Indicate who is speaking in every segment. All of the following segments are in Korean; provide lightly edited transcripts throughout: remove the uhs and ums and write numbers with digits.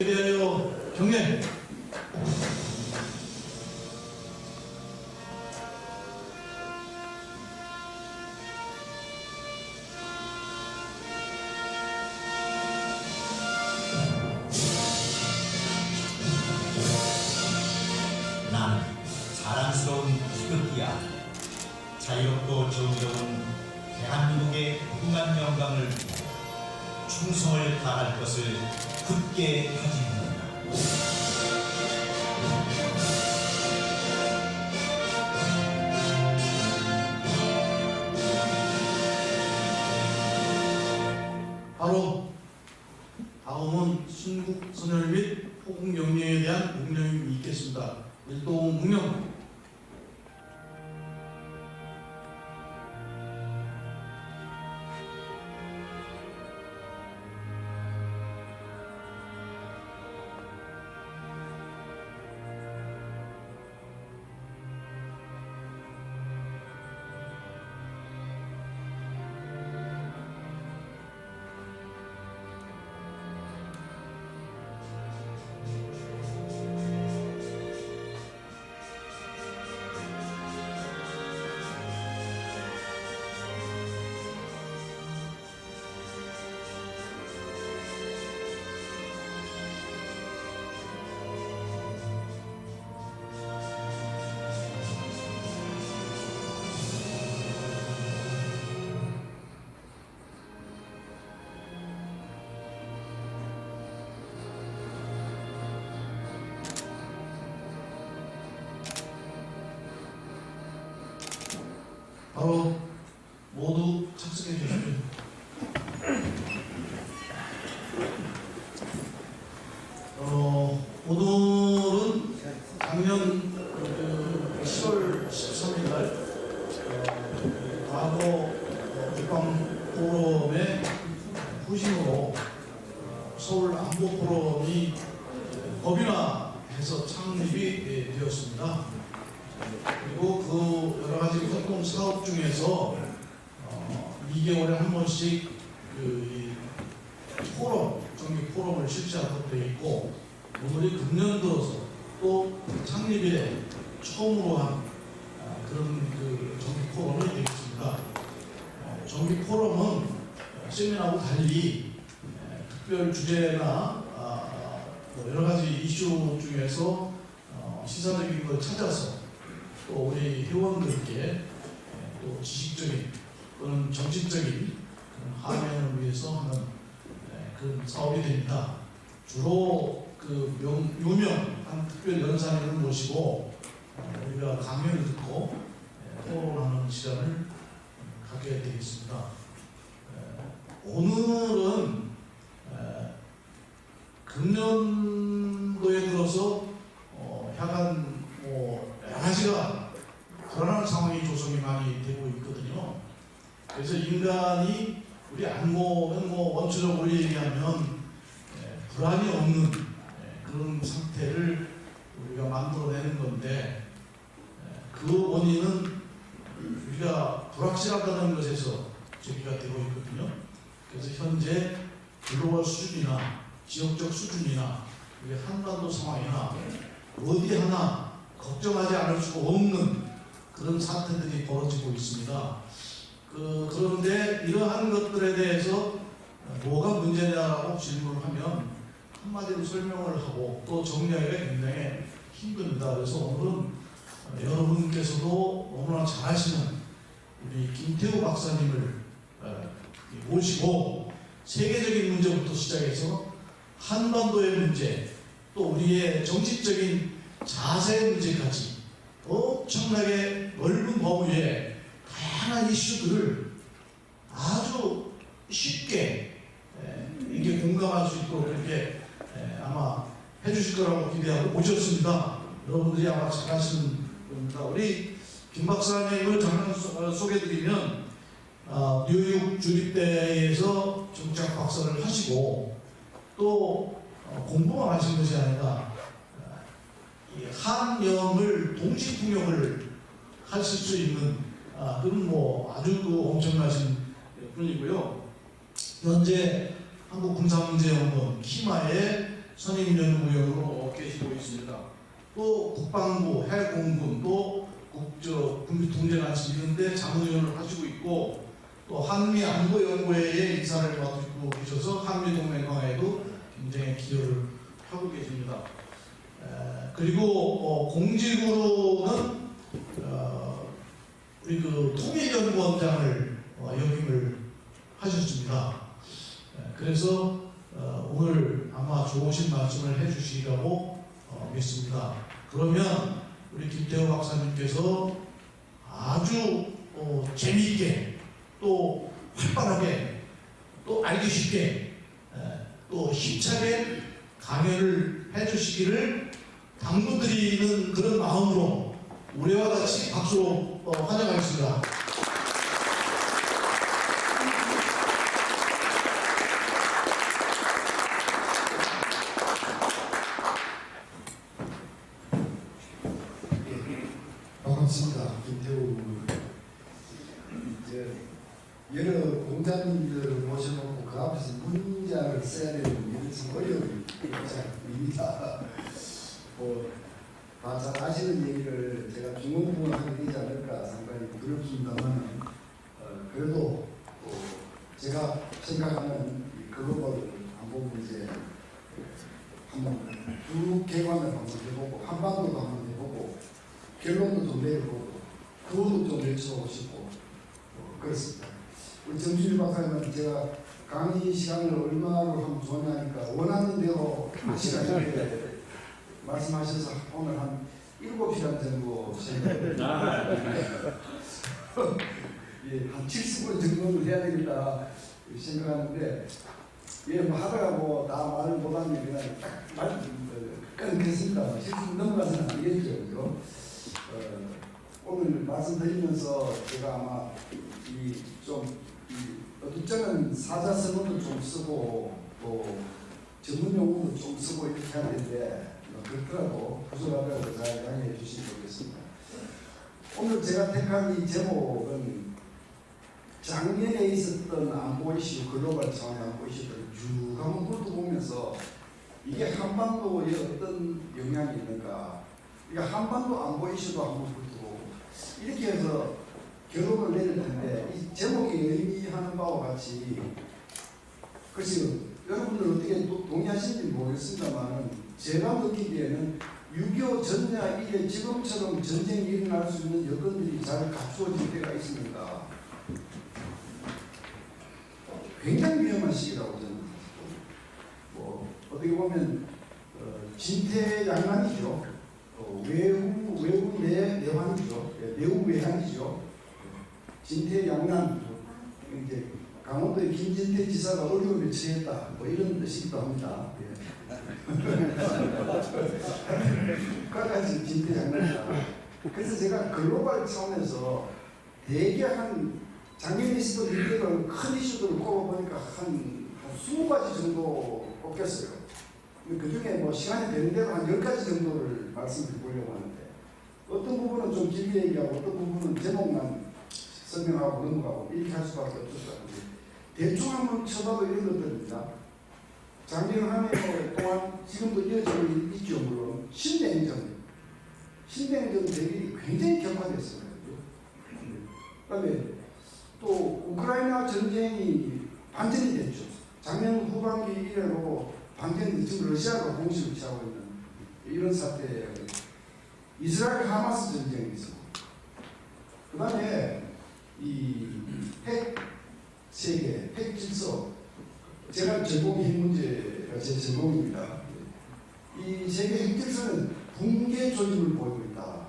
Speaker 1: 대하여 경례.
Speaker 2: 나는 자랑스러운 희극이야. 자유롭고 정의로운 대한민국의 무궁한 영광을 위해 충성을 다할 것을 굳게 다짐한다.
Speaker 1: 바로 다음은 순국 선열 및 호국 영령에 대한 명령이 있겠습니다. 일동 명령. 바로 모두 착석해 주십시오. 오늘은 작년 10월 13일 날 과거 국방포럼의 후심으로 서울 안보포럼이 법인화해서 창립이 되었습니다. 그리고 그 여러 가지 활동 사업 중에서 2개월에 한 번씩 그 포럼, 정기 포럼을 실시하도록 되어 있고, 오늘이 금년 들어서 또 창립에 처음으로 한 그런 그 정기 포럼이 되겠습니다. 정기 포럼은 세미나하고 달리 특별 주제나 여러 가지 이슈 중에서 시사적인 걸 찾아서 또 우리 회원들께 또 지식적인 또는 정치적인 하면을 위해서 하는 그런 사업이 됩니다. 주로 그 유명한 특별 연사님을 모시고 우리가 강연을 듣고 토론하는 시간을 갖게 되겠습니다. 오늘은 금년도에 들어서 향한 여러 가지가 불안한 상황이 조성이 많이 되고 있거든요. 그래서 인간이 우리 안목은 원초적으로 얘기하면 불안이 없는 그런 상태를 우리가 만들어내는 건데, 그 원인은 우리가 불확실하다는 것에서 제기가 되고 있거든요. 그래서 현재 글로벌 수준이나 지역적 수준이나 우리 한반도 상황이나 어디 하나 걱정하지 않을 수 없는 그런 사태들이 벌어지고 있습니다. 그런데 이러한 것들에 대해서 뭐가 문제냐라고 질문을 하면 한마디로 설명을 하고 또 정리하기가 굉장히 힘듭니다. 그래서 오늘은 여러분께서도 너무나 잘 아시는 우리 김태우 박사님을 모시고 세계적인 문제부터 시작해서 한반도의 문제, 또 우리의 정치적인 자세 문제까지 엄청나게 넓은 범위의 다양한 이슈들을 아주 쉽게 이게 공감할 수 있도록 이렇게 아마 해주실 거라고 기대하고 모셨습니다. 여러분들이 아마 잘 아시는 겁니다. 우리 김 박사님을 잠깐 소개해드리면 뉴욕 주립대에서 정치학 박사를 하시고 또 공부만 하신 것이 아니라 한영을 동시 통역을 하실 수 있는 그런 아주 엄청나신 분이고요. 현재 한국군사문제연구원 키마의 선임연구위원으로 계시고 있습니다. 또 국방부, 해공군, 또 국민통제관실 이런 데 자문위원을 하시고 있고, 또 한미안보연구회의 이사를 맡고 계셔서 한미동맹 강화에도 굉장히 기여를 하고 계십니다. 그리고 공직으로는 우리 그 통일연구원장을 역임을 하셨습니다. 그래서 오늘 아마 좋으신 말씀을 해주시리라고 믿습니다. 그러면 우리 김태호 박사님께서 아주 재미있게 또 활발하게 또 알기 쉽게 또 힘차게 강연을 해주시기를 당부드리는 그런 마음으로 우리와 같이 박수로 환영하겠습니다.
Speaker 3: 반갑습니다. 김태우. 이제 여러 공자님들을 모셔놓고 그 앞에서 문장을 써야 되는 일은 참 어려운 입니다. 다 잘 아시는 얘기를 제가 중공부하게 되지 않을까 상당히 두렵습니다만, 그래도 제가 생각하는 글로벌 안보 문제 한번 쭉 개관을 한번 해보고 한반도도 한번 해보고 결론도 좀 내려보고 그것도 좀 외쳐보고 싶고 그렇습니다. 우리 정준일 박사님은 제가 강의 시간을 얼마로 하면 좋냐니까 원하는 대로 시간에 말씀하셔서 오늘 한 7시간 정도 예, 한 70분 정도는 해야 되겠다 생각하는데 뭐 하다가 다 말을 못하면 그냥 딱 끊겠습니다. 실수 넘어가서는 안 되겠죠. 그죠? 오늘 말씀드리면서 제가 아마 어떤 때는 사자성어도 좀 쓰고 또 전문 용어도 좀 쓰고 이렇게 해야 되는데 그렇더라도 부족하다고 잘 양해해 주시면 좋겠습니다. 오늘 제가 택한 이 제목은 작년에 있었던 안보 이슈, 글로벌 차원의 안보 이슈를 쭉 한번 훑어보면서 이게 한반도에 어떤 영향이 있는가, 이게 한반도 안보 이슈도 한번 훑어보고 이렇게 해서 결론을 내릴 텐데 이 제목이 의미하는 바와 같이 글쎄요, 여러분들 어떻게 동의하시는지 모르겠습니다만 제가 느끼기에는 6.25 전야 이래 지금처럼 전쟁이 일어날 수 있는 여건들이 잘 갖추어질 때가 있습니다. 굉장히 위험한 시기라고 저는 어떻게 보면 진퇴양난이죠. 외후 내환이죠. 내후 외환이죠. 진퇴양난. 이제 강원도의 김진태 지사가 어려움에 처했다. 이런 뜻이기도 합니다. 끝까지 진퇴양난이다. 그래서 제가 글로벌 차원에서 대개 한 작년에 있었던 일들을 큰 이슈들을 꼽아보니까 한 20가지 정도 꼽겠어요. 그 중에 시간이 되는 대로 한 10가지 정도를 말씀드려 보려고 하는데 어떤 부분은 좀 길게 얘기하고 어떤 부분은 제목만 설명하고 넘어가고 이렇게 할 수밖에 없을 것 같은데 대충 한번 쳐봐도 이런 것들입니다. 작년 한 해 동안 지금도 이어지고 있죠. 물론 신냉전 대결이 굉장히 격화됐어요. 그다음에 또 우크라이나 전쟁이 반전이 됐죠. 작년 후반기 이래로 반전이 지금 러시아가 공식을 취하고 있는 이런 사태예요. 이스라엘 하마스 전쟁이 있었고 그 다음에 이 핵 세계, 핵 질서 제가 전공이 핵 문제가 제 전공입니다. 이 세계 핵 질서는 붕괴 조짐을 보이고 있다.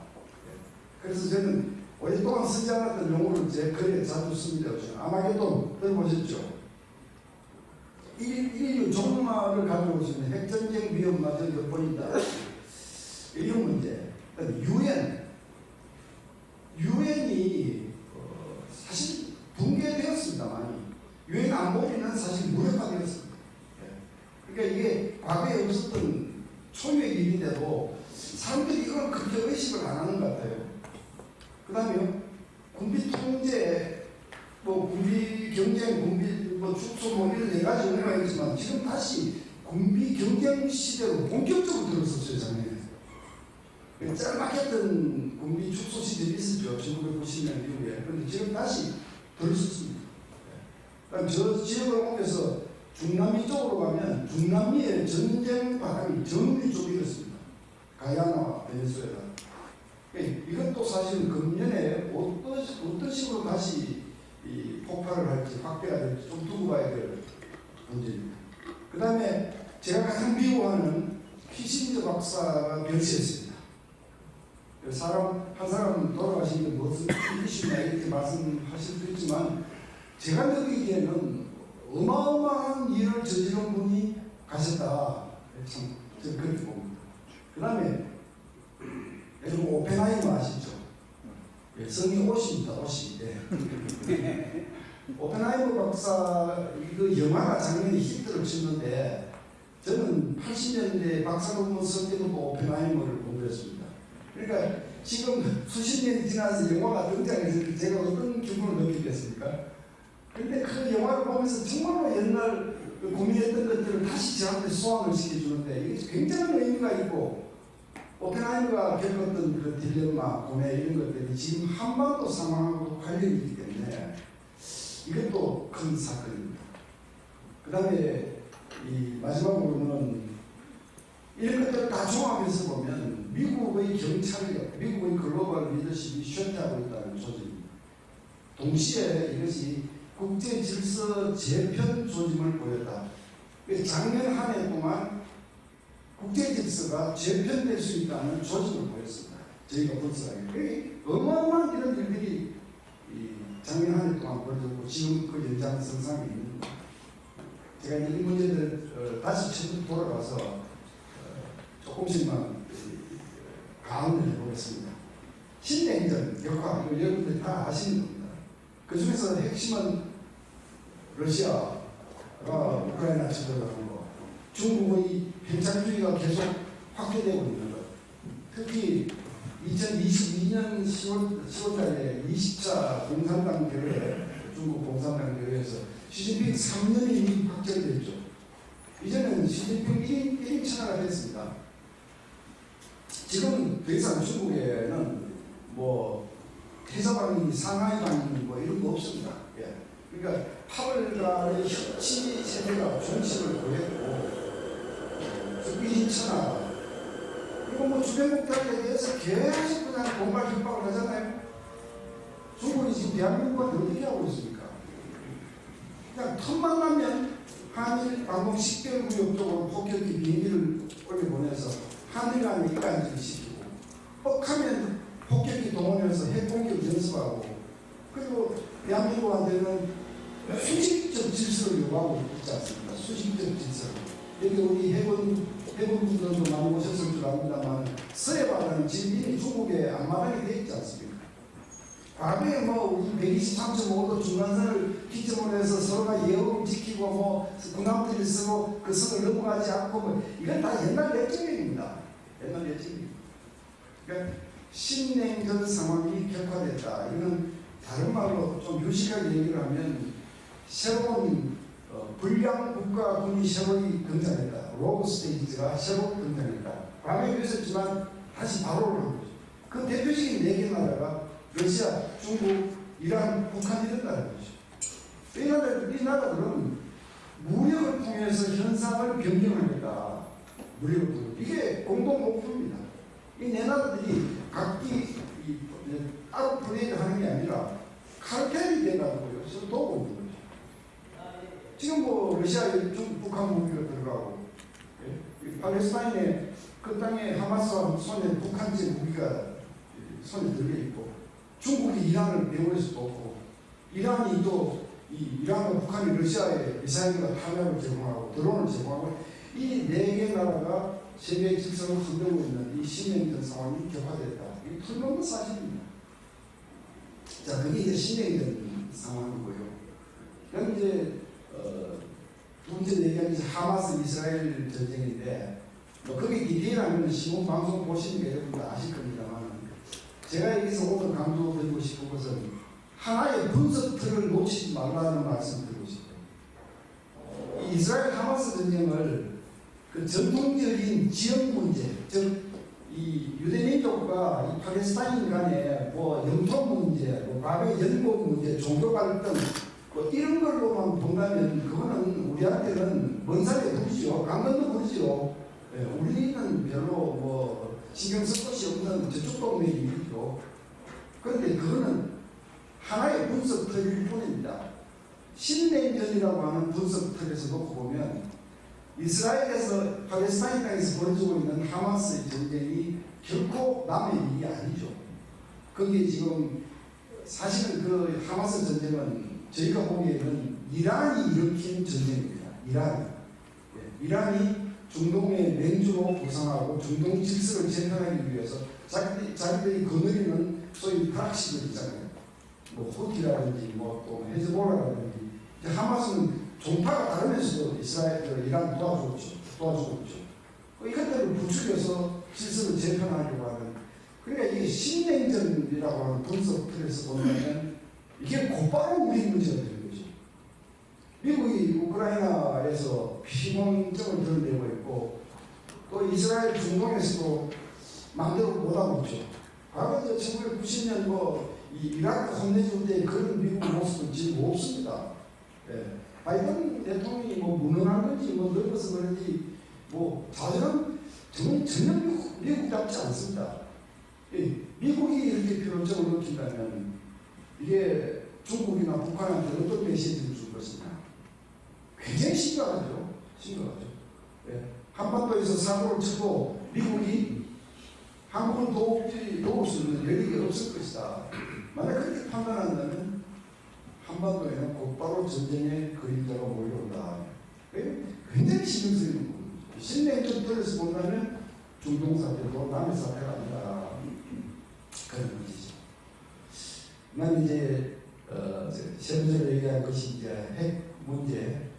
Speaker 3: 그래서 저는 오랫동안 쓰지 않았던 용어를 제 글에 자주 씁니다. 아마게돈 들어보셨죠? 인류 종말을 가지고 있는 핵전쟁 위험마저 엿보인다. 이런 문제. 유엔이 사실 붕괴되었습니다. 많이. 유엔 안보리는 사실 무력화되었습니다. 그러니까 이게 과거에 없었던 초유의 일인데도 사람들이 이걸 그렇게 의식을 안 하는 것 같아요. 그 다음에 군비 통제, 군비 경쟁, 군비 축소 이런 4가지 의미가 있지만 지금 다시 군비 경쟁 시대로 본격적으로 들어섰어요, 작년에. 짤막했던 군비 축소 시절이 있었죠. 1990년 이후에. 그런데 지금 다시 들어섰습니다. 그러니까 저 지역을 오면서 중남미 쪽으로 가면 중남미의 전쟁 바람이 정리 좀 일었습니다. 가야나와 베네수엘라. 이것도 사실은 금년에 어떤 식으로 다시 이 폭발을 할지 확대가 될지 좀 두고 봐야 될 문제입니다. 그 다음에 제가 가장 미워하는 키신저 박사가 별세했습니다. 한 사람 돌아가시는데 무슨 이슈냐 이렇게 말씀하실 수 있지만 제가 느끼기에는 어마어마한 일을 저지른 분이 가셨다. 참 저는 그렇게 봅니다. 그 다음에 여러분 오펜하이머 아시죠? 성이 옷입니다. 옷이. 오펜하이머 박사 그 영화가 작년에 히트를 쳤는데 저는 80년대 박사 논문 쓸 때부터 오펜하이머를 공부했습니다. 그러니까 지금 수십 년이 지나서 영화가 등장해서 제가 어떤 기분을 느끼겠습니까? 근데 그 영화를 보면서 정말로 옛날 고민했던 것들을 다시 저한테 소환을 시켜주는데 이게 굉장한 의미가 있고 오펜하이머가 겪었던 그 딜레마, 고뇌 이런 것들이 지금 한반도 상황하고 관련이 있기 때문에 이것도 큰 사건입니다. 그 다음에 이 마지막으로는 이런 것들을 다 종합해서 보면 미국의 경찰력, 미국의 글로벌 리더십이 쇠퇴하고 있다는 조짐입니다. 동시에 이것이 국제 질서 재편 조짐을 보였다. 작년 한 해 동안 국제 질서가 재편될 수 있다는 조짐을 보였습니다. 저희가 분석하기. 어마어마한 이런 일들이 작년 한 해 동안 벌어졌고 지금 그 연장선상에 있는 겁니다. 제가 이 문제들 다시 처음 돌아가서 조금씩만 가운을 해보겠습니다. 신냉전 역학, 여러분들 다 아시는 겁니다. 그 중에서 핵심은 러시아가 우크라이나 쳐들어가는 거, 중국의 편찬주의가 계속 확대되고 있는 것, 특히 2022년 10월달에 20차 공산당 대회, 중국 공산당 대회에서 시진핑 3년이 확정됐죠. 이제는 시진핑 1인 천하가 됐습니다. 지금 더 이상 중국에는 뭐 태서방이 상하이 방이 뭐 이런 거 없습니다. 예. 그러니까 8월달에 협치 세대가 존심을 보였고 1인 천하 그리고 뭐 주변국들에 대해서 계속 그냥 공갈 협박을 하잖아요. 중국이 지금 대한민국한테 어떻게 하고 있습니까? 그냥 틈만 나면 한일 방공 식별구역 쪽으로 폭격기 비행기를 올려보내서 한일 간에 이간질 시키고 뻑하면 폭격기 동원해서 핵공격 연습하고 그리고 대한민국한테는 수직적 질서를 요구하고 있지 않습니까? 수직적 질서. 여기 우리 해군분들도 많이 오셨을 줄 압니다만 서해 바다는 지금 이미 중국의 앞마당이 되어 있지 않습니까? 과거에 뭐 123.5도 중간선을 기점으로 해서 서로가 예우를 지키고 뭐 군함들이 쓰고 그 선을 넘어가지 않고 뭐 이건 다 옛날 예정입니다. 옛날 예정입니다. 그러니까 신냉전 상황이 격화됐다. 이거는 다른 말로 좀 유식하게 얘기를 하면 새로운 불량 국가군이 새로이 등장했다. 로그 스테이지가 새로 등장했다. 과거에 있었지만 다시 바로를 한 거죠. 그 대표적인 4개 나라가 러시아, 중국, 이란, 북한이 된다는 거죠. 이 나라들은 무력을 통해서 현상을 변경하겠다. 무력을 통해서. 이게 공동 목표입니다. 이 네 나라들이 각기 따로 플레이를 하는 게 아니라 칼텔이 돼가지고요. 서로 도고 있는 거죠. 지금 뭐 러시아에 북한 무기가 들어가고 팔레스타인의 그 땅에 하마스와 손에 북한제 무기가 손에 들려있고 중국이 이란을 배후에서 돕고 이란이 또 이란과 북한이 러시아에 미사일과 탄약을 제공하고 드론을 제공하고 이 4개 나라가 세계 질서를 흔들고 있는 이 신냉전 상황이 격화됐다. 이게 틀림없는 사실입니다. 자, 그게 이제 신냉전 상황이고요. 그럼 이제 두 번째 얘기하는 하마스 이스라엘 전쟁인데 뭐 거기 디테일하면 신문 방송 보시는 게 여러분들 아실 겁니다만 제가 여기서 오늘 강조드리고 싶은 것은 하나의 분석 틀을 놓치지 말라는 말씀을 드리고 싶어요. 이스라엘 하마스 전쟁을 그 전통적인 지역 문제, 즉 이 유대민족과 이 팔레스타인 간의 뭐 영토 문제, 뭐 과거의 연고 문제, 종교 갈등 뭐 이런 걸로만 본다면 그거는 우리한테는 먼 산에 부르지요. 강 건너 부르지요. 예, 우리는 별로 뭐 신경 쓸 것이 없는 저쪽 동네 일이죠. 그런데 그거는 하나의 분석 틀일 뿐입니다. 신냉전이라고 하는 분석 틀에서 놓고 보면 이스라엘에서 팔레스타인 땅에서 벌어지고 있는 하마스의 전쟁이 결코 남의 일이 아니죠. 거기에 지금 사실은 그 하마스 전쟁은 저희가 보기에는 이란이 일으킨 전쟁입니다. 이란이 중동의 맹주로 구상하고 중동 질서를 재편하기 위해서 자기들이 거느리는 소위 프락시들 있잖아요. 뭐 후티라든지 뭐 또 헤즈볼라라든지 하마스는 종파가 다르면서도 이란 도와주고 있죠. 이것들을 부추겨서 질서를 재편하려고 하는, 그러니까 이게 신냉전이라고 하는 분석 틀에서 보면 이게 곧바로 우리 문제가 되는 거죠. 미국이 우크라이나에서 피곤증을 드러내고 있고 또 이스라엘 중동에서도 마음대로 못하고 있죠. 과거 1990년 이 이라크 혼내줄 때 그런 미국 모습은 지금 없습니다. 예. 바이든 대통령이 뭐 무능한 건지 뭐 늙어서 그런지 뭐 자주는 저는 전혀 미국답지 않습니다. 예. 미국이 이렇게 필요성을 느낀다면 이게 중국이나 북한한테 어떤 메시지를 줄 것이냐. 굉장히 심각하죠. 예. 한반도에서 사고를 쳐도 미국이 한국을 도울 수 있는 여력이 없을 것이다. 만약 그렇게 판단한다면 한반도에는 곧바로 전쟁의 그림자가 몰려온다. 굉장히 신경 쓰이는 부분이죠. 신냉전 틀에서 본다면 중동 사태도 남의 사태가 아니다. 그런 문제죠. 난 이제 세 번째로 얘기할 것이 이제 핵 문제.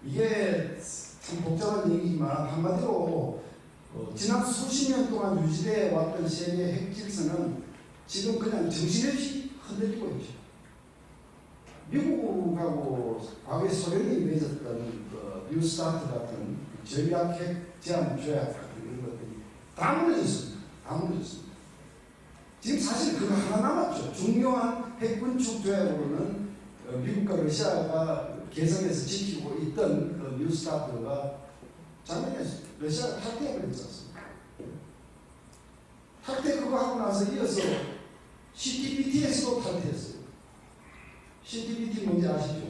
Speaker 3: 이게 참 복잡한 얘기지만 한마디로 지난 수십 년 동안 유지되어 왔던 세계 핵 질서는 지금 그냥 정신없이 흔들리고 있죠. 미국하고 과거에 소련이 맺었던 뉴스타트 같은 전략 핵 제한 조약 같은 이런 것들이 다 무너졌습니다. 지금 사실 그거 하나 남았죠. 중요한 핵군축 조약으로는 미국과 러시아가 개성에서 지키고 있던 그 뉴스타트가 작년에 러시아가 탈퇴해버렸지 않습니까? 탈퇴 그거 하고 나서 이어서 CTBT에서도 탈퇴했어요. CTBT 뭔지 아시죠?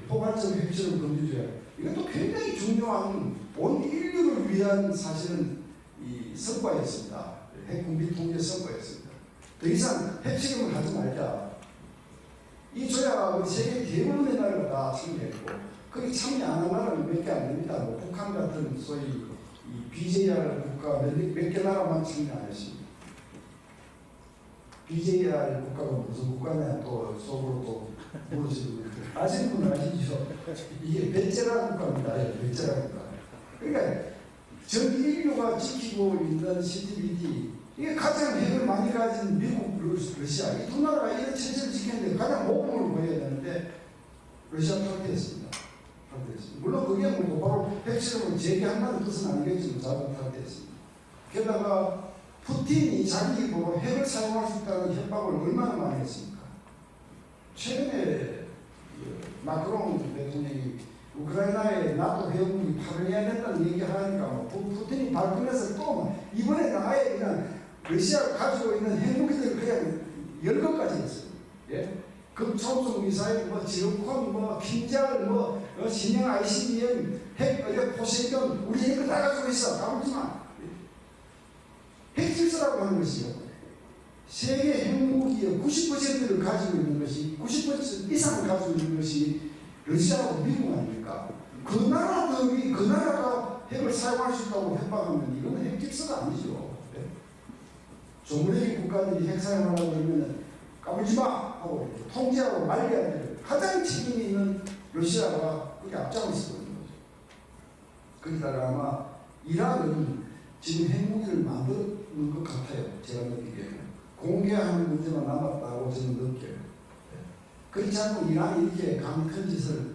Speaker 3: 포괄적 핵실험 금지조약. 이것도 굉장히 중요한 온 인류를 위한 사실은 이 성과였습니다. 핵군비 통제 성과였습니다. 더 이상 핵실험을 하지 말자. 이 조약은 세계 대부분의 나라가 다 참여했고 거기 참여 안 한 나라는 몇 개 안 됩니다. 뭐 북한 같은 소위 이 BJR 국가 몇 개 나라만 참여 안 했습니다. BJR 국가가 무슨 국가냐 또 속으로 또 모르시는 분들 아시는 분은 아시죠? 이게 벤제라 국가입니다. 벤제라 국가. 그러니까 전 인류가 지키고 있는 CTBT 이게 가장 핵을 많이 가진 미국, 러시아 이 두 나라가 이런 체제를 지키는데 가장 모범을 보여야 되는데 러시아 탈퇴했습니다. 물론 그게 뭐 바로 핵실험을 재개한다는 뜻은 아니겠지만 자동 탈퇴했습니다. 게다가 푸틴이 자기 입으로 핵을 사용할 수 있다는 협박을 얼마나 많이 했습니까? 최근에 마크롱 대통령이 우크라이나에 나토 회원국이 파병해야 된다는 얘기하니까 푸틴이 발끈해서 또 이번에는 아예 그냥 러시아가 가지고 있는 핵무기들을 그냥 열것까지 했어요. 예? 극초속 미사일, 지르콘, 킨잘, 신형 ICBM, 핵, 포세이돈, 우리 핵을 다 가지고 있어. 까불지마. 핵질서라고 하는 것이요. 세계 핵무기의 90%를 가지고 있는 것이, 90% 이상을 가지고 있는 것이 러시아하고 미국 아닙니까? 그 나라들이, 그 나라가 핵을 사용할 수 있다고 협박하면 이거는 핵질서가 아니죠. 네? 조물의 국가들이 핵 사용하려고 그러면 까불지마! 하고 통제하고 말려야 될 가장 책임이 있는 러시아가 그게 앞장을 서고 있는 거죠. 그러니까 아마 이란은 지금 핵무기를 만드는 것 같아요. 제가 느끼기에는. 공개하는 문제만 남았다고 저는 느껴요. 그렇지 않고 이란이 이렇게 강 큰 짓을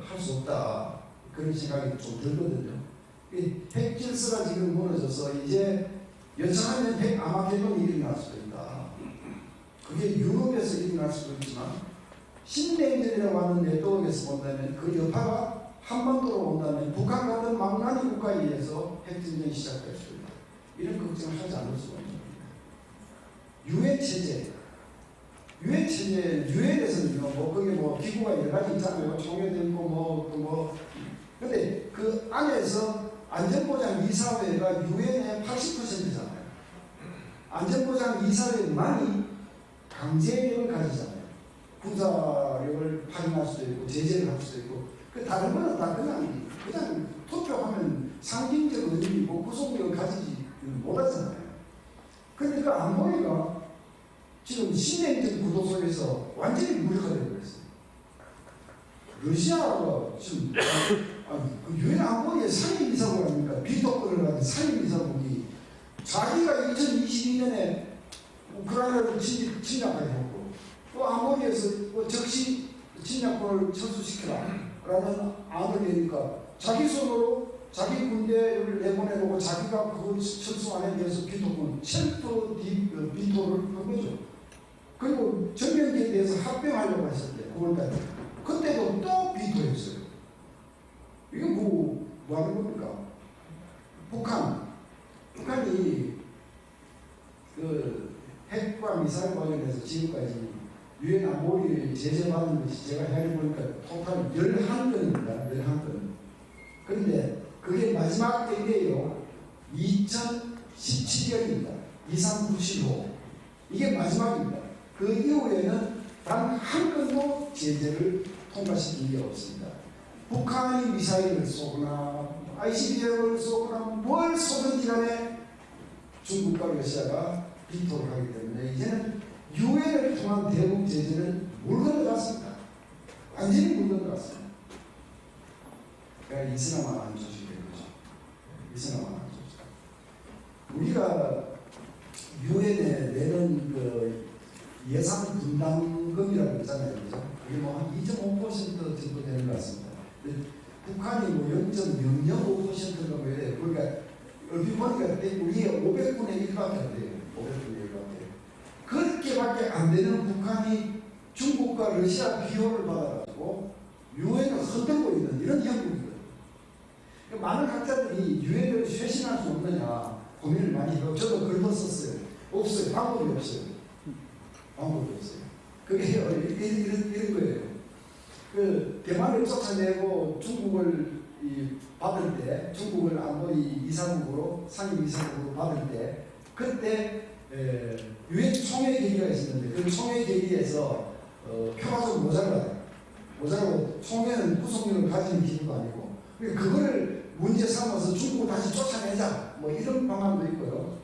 Speaker 3: 할 수 없다. 그런 생각이 좀 들거든요. 이 핵 질서가 지금 무너져서 이제 여차하면 핵 아마겟돈이 일어날 수도 있다. 그게 유럽에서 일어날 수도 있지만 신냉전이라고 하는 네트워크에서 본다면 그 여파가 한반도로 온다면 북한 같은 망나니 국가에 의해서 핵전쟁이 시작될 수도 있다. 이런 걱정을 하지 않을 수가 없는 겁니다. 유엔 체제, 유엔에서는요, 뭐 그게 뭐 기구가 여러 가지 있잖아요. 총회도 있고 근데 그 안에서 안전보장 이사회가 유엔의 80%잖아요. 안전보장 이사회만이 강제력을 가지잖아요. 군사력을 발휘할 수도 있고 제재를 할 수도 있고 그 다른 거는 다 그냥 투표하면 상징적 의미고 구속력을 가지지 못하잖아요. 근데 그 안보리가 지금 신냉전 구도 속에서 완전히 무력화되어 버렸어요. 러시아가 지금 그 유엔 안보리의 상임이사국 아닙니까? 비토권을 가진 상임이사국이 자기가 2022년에 우크라이나를 침략하고 또 안보리에서 적시 침략권을 철수시켜라 라는 안을 내니까 자기 손으로 자기 군대를 내보내놓고 자기가 그 철수안에 대해서 비토권 쉘터 비토를 한 거죠. 그리고 전면기에 대해서 합병하려고 했었대 9월달에. 그때도 또 비토했어요. 이게 뭐 하는 겁니까? 북한이 그 핵과 미사일 관련해서 지금까지 유엔 안보리 제재받은 것이 제가 해보니까 토탈 11건입니다. 11건. 그런데 그게 마지막 때인데요. 2017년입니다. 2397호. 이게 마지막입니다. 그 이후에는 단 한 건도 제재를 통과시킨 게 없습니다. 북한이 미사일을 쏘거나 ICBM을 쏘거나 뭘 쏘든지 간에 중국과 러시아가 비토를 하기 때문에 이제는 유엔을 통한 대북 제재는 물 건너갔습니다. 완전히 물 건너갔습니다. 그러니까 이슬람화하는 조직이 된 거죠. 이슬람화하는 조직. 우리가 유엔에 내는 그 예산 분담금이라고 있잖아요. 그죠? 그게 뭐 한 2.5% 정도 되는 것 같습니다. 북한이 뭐 0.005%가 뭐 이래요. 그러니까 얼핏 보니까 우리의 500분의 1밖에 안 돼요. 500분의 1밖에. 그렇게밖에 안 되는 북한이 중국과 러시아 비호를 받아가지고 유엔을 흔들고 있는 이런 형국이거든요. 그러니까 많은 학자들이 유엔을 쇄신할 수 없느냐 고민을 많이 해요. 저도 글도 썼어요. 없어요. 방법이 없어요. 방법이 없어요. 그게 이런 거예요. 그 대만을 쫓아내고 중국을 받을 때, 중국을 안보리 이사국으로 상임 이사국으로 받을 때, 그때 유엔 총회 계기가 있었는데 그 총회 계기에서 표가 좀 모자라고 총회는 구속력을 가지는 기구가 아니고 그거를 문제 삼아서 중국을 다시 쫓아내자 뭐 이런 방안도 있고요.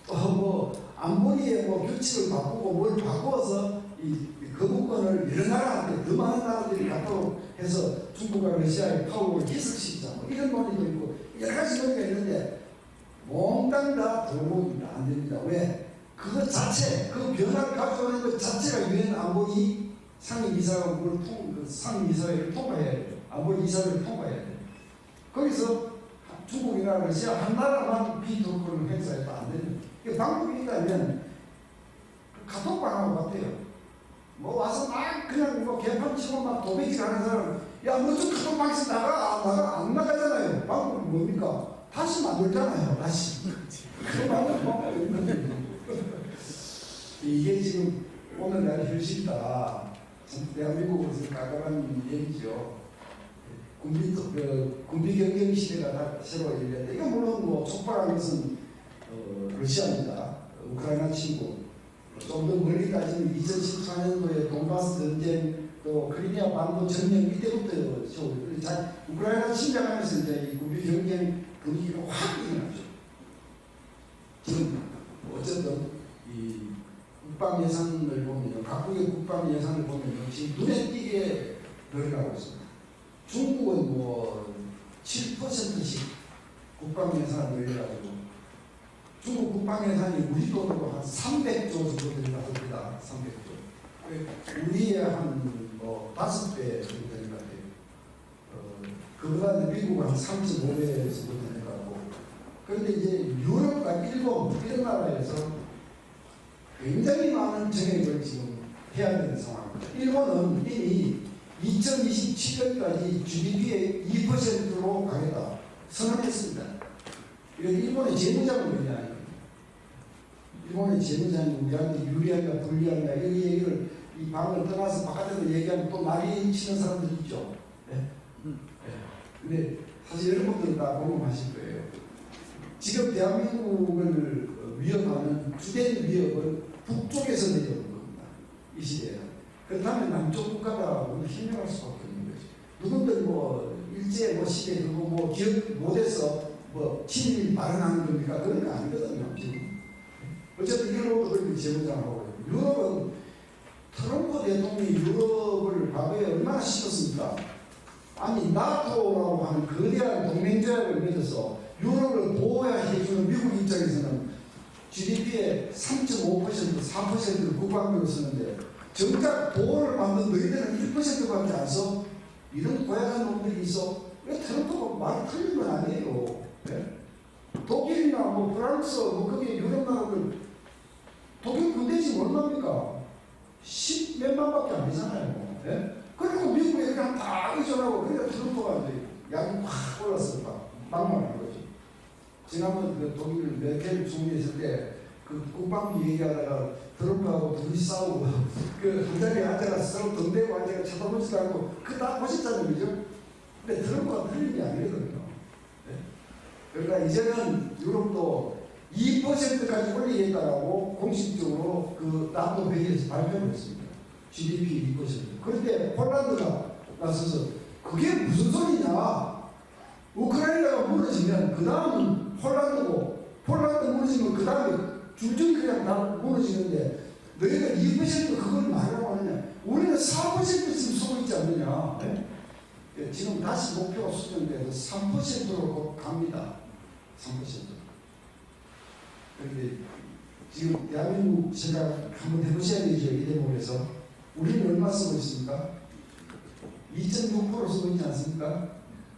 Speaker 3: 또 뭐 안보리의 뭐 규칙을 바꾸고 뭘 바꾸어서 이 거부권을 여러 나라한테 더 많은 나라들이 갖도록 해서 중국과 러시아의 파워를 희석시키자 뭐 이런 논의도 있고 여러 가지 논의가 있는데 몽땅 다 도움입니다. 안 됩니다. 왜? 그거 자체, 그 변화를 가져오는 것 자체가 유엔 안보리 상임이사회를 상임이사회를 통과해야 돼요. 안보리 이사회를 통과해야 돼요. 거기서 중국이나 러시아 한 나라만 비토권을 행사해도 안 되는 방법이 있다면 카톡방하고 같아요. 뭐 와서 막 그냥 뭐 개판 치고 막 도배질 하는 사람 야 너 좀 카톡방에서 나가 안 나가잖아요. 방법이 뭡니까? 다시 만들잖아요. 다시 그 방법이 있는데 이게 지금 오늘날 현실이다. 대한민국에서 가까운 얘기죠. 군비 경쟁 시대가 다 새로 열렸는데 이건 물론 뭐 촉발한 것은 러시아입니다. 우크라이나 침공. 좀 더 멀리 따지면 2014년도에 돈바스 전쟁 또 크리미아 반도 전쟁 이때부터 우크라이나 침략하면서 이제 이 군비 경쟁 분위기가 확 일어났죠. 지금 어쨌든 이 국방 예산을 보면 각국의 국방 예산을 보면 지금 눈에 띄게 늘어나고 있습니다. 중국은 뭐 7%씩 국방 예산을 늘려가지고 중국 국방 예산이 우리 돈으로 한 300조 정도 되는 것 같습니다. 300조. 우리의 한 뭐 5배 정도 되는 것 같아요. 그보다 미국은 한 3.5배 정도 되는 것 그런데 이제 유럽과 일본 이런 나라에서 굉장히 많은 정액을 지금 해야 되는 상황입니다. 일본은 이미 2027년까지 GDP의 2%로 가겠다 선언했습니다. 이건 일본의 재무장관이 아니에요. 일본의 재무장관이 우리한테 유리하냐 불리하냐 이런 얘기를 이 방을 떠나서 바깥에서 얘기하면 또 난리 치는 사람들 있죠. 네? 네. 근데 사실 여러분들은 다 공감하실 거예요. 지금 대한민국을 위협하는 주된 위협은 북쪽에서 내려오는 겁니다. 이 시대에. 그렇다면 남쪽 국가가 우리 힘명할 수밖에 없는 거죠. 누군들 뭐 일제 뭐 시대 그거 뭐 기억 못해서 뭐 친일 발언하는 겁니까? 그런 거 아니거든요. 지금. 어쨌든 유럽도 그렇게 재무장하고 유럽은 트럼프 대통령이 유럽을 과거에 얼마나 싫었습니까? 아니 나토라고 하는 거대한 동맹조약을 맺어서 유럽을 보호해주는 미국 입장에서는 GDP의 3.5% 4%를 국방비로 쓰는데 정작 보호를 받는 너희들은 1%밖에 안 써? 이런 고약한 놈들이 있어? 왜 트럼프가 말이 틀린 건 아니에요. 네? 독일이나 뭐 프랑스 뭐 거기에 유럽 나라들 독일 군대 지금 얼마입니까? 10몇만밖에 안 되잖아요. 네? 그리고 미국에 그냥 다 의존하고 그러니까 트럼프가 이제 약이 확 올랐을까 막말하는 거죠. 지난번 그 독일 메르켈 총리 있을 때 그 국방비 얘기하다가 트럼프하고 둘이 싸우고 그 한 자리에 앉아서 서로 덤대고 앉아서 쳐다보지도 않고 그 다 보셨잖아요, 그죠? 근데 트럼프가 틀린 게 아니거든요. 네? 그러니까 이제는 유럽도 2%까지 올리겠다라고 공식적으로 그 나토 회의에서 발표를 했습니다. GDP 2%. 그런데 폴란드가 나서서 그게 무슨 소리냐? 우크라이나가 무너지면 그 다음은 폴란드고 폴란드 무너지면 그 다음에 줄줄이 그냥 다 무너지는데 너희가 2% 그걸 말하고 하느냐? 우리는 4% 지금 쓰고 있지 않느냐? 네? 지금 다시 목표가 수정돼서 3%로 곧 갑니다. 3%. 그런데 지금 대한민국 생각 한번 해보셔야 되죠. 이 대목에서. 우리는 얼마 쓰고 있습니까? 2.6% 쓰고 있지 않습니까?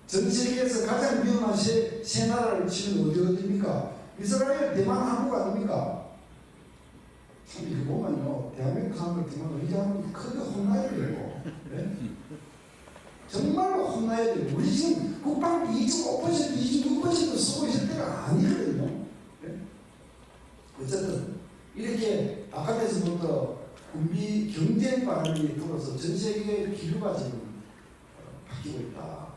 Speaker 3: 전 세계에서 가장 위험한 세 나라를 치면 어디입니까? 이스라엘, 대만, 한국 아닙니까? 참 이거 보면요. 대한민국 사람들 보면 의자하면 크게 혼나야 돼요. 네? 정말로 혼나야 돼요. 우리 지금 국방비 2.5%, 2.6% 쓰고 있을 때가 아니거든요. 네? 어쨌든 이렇게 바깥에서부터 군비 경쟁 바람이 불어서 전 세계의 기류가 지금 바뀌고 있다.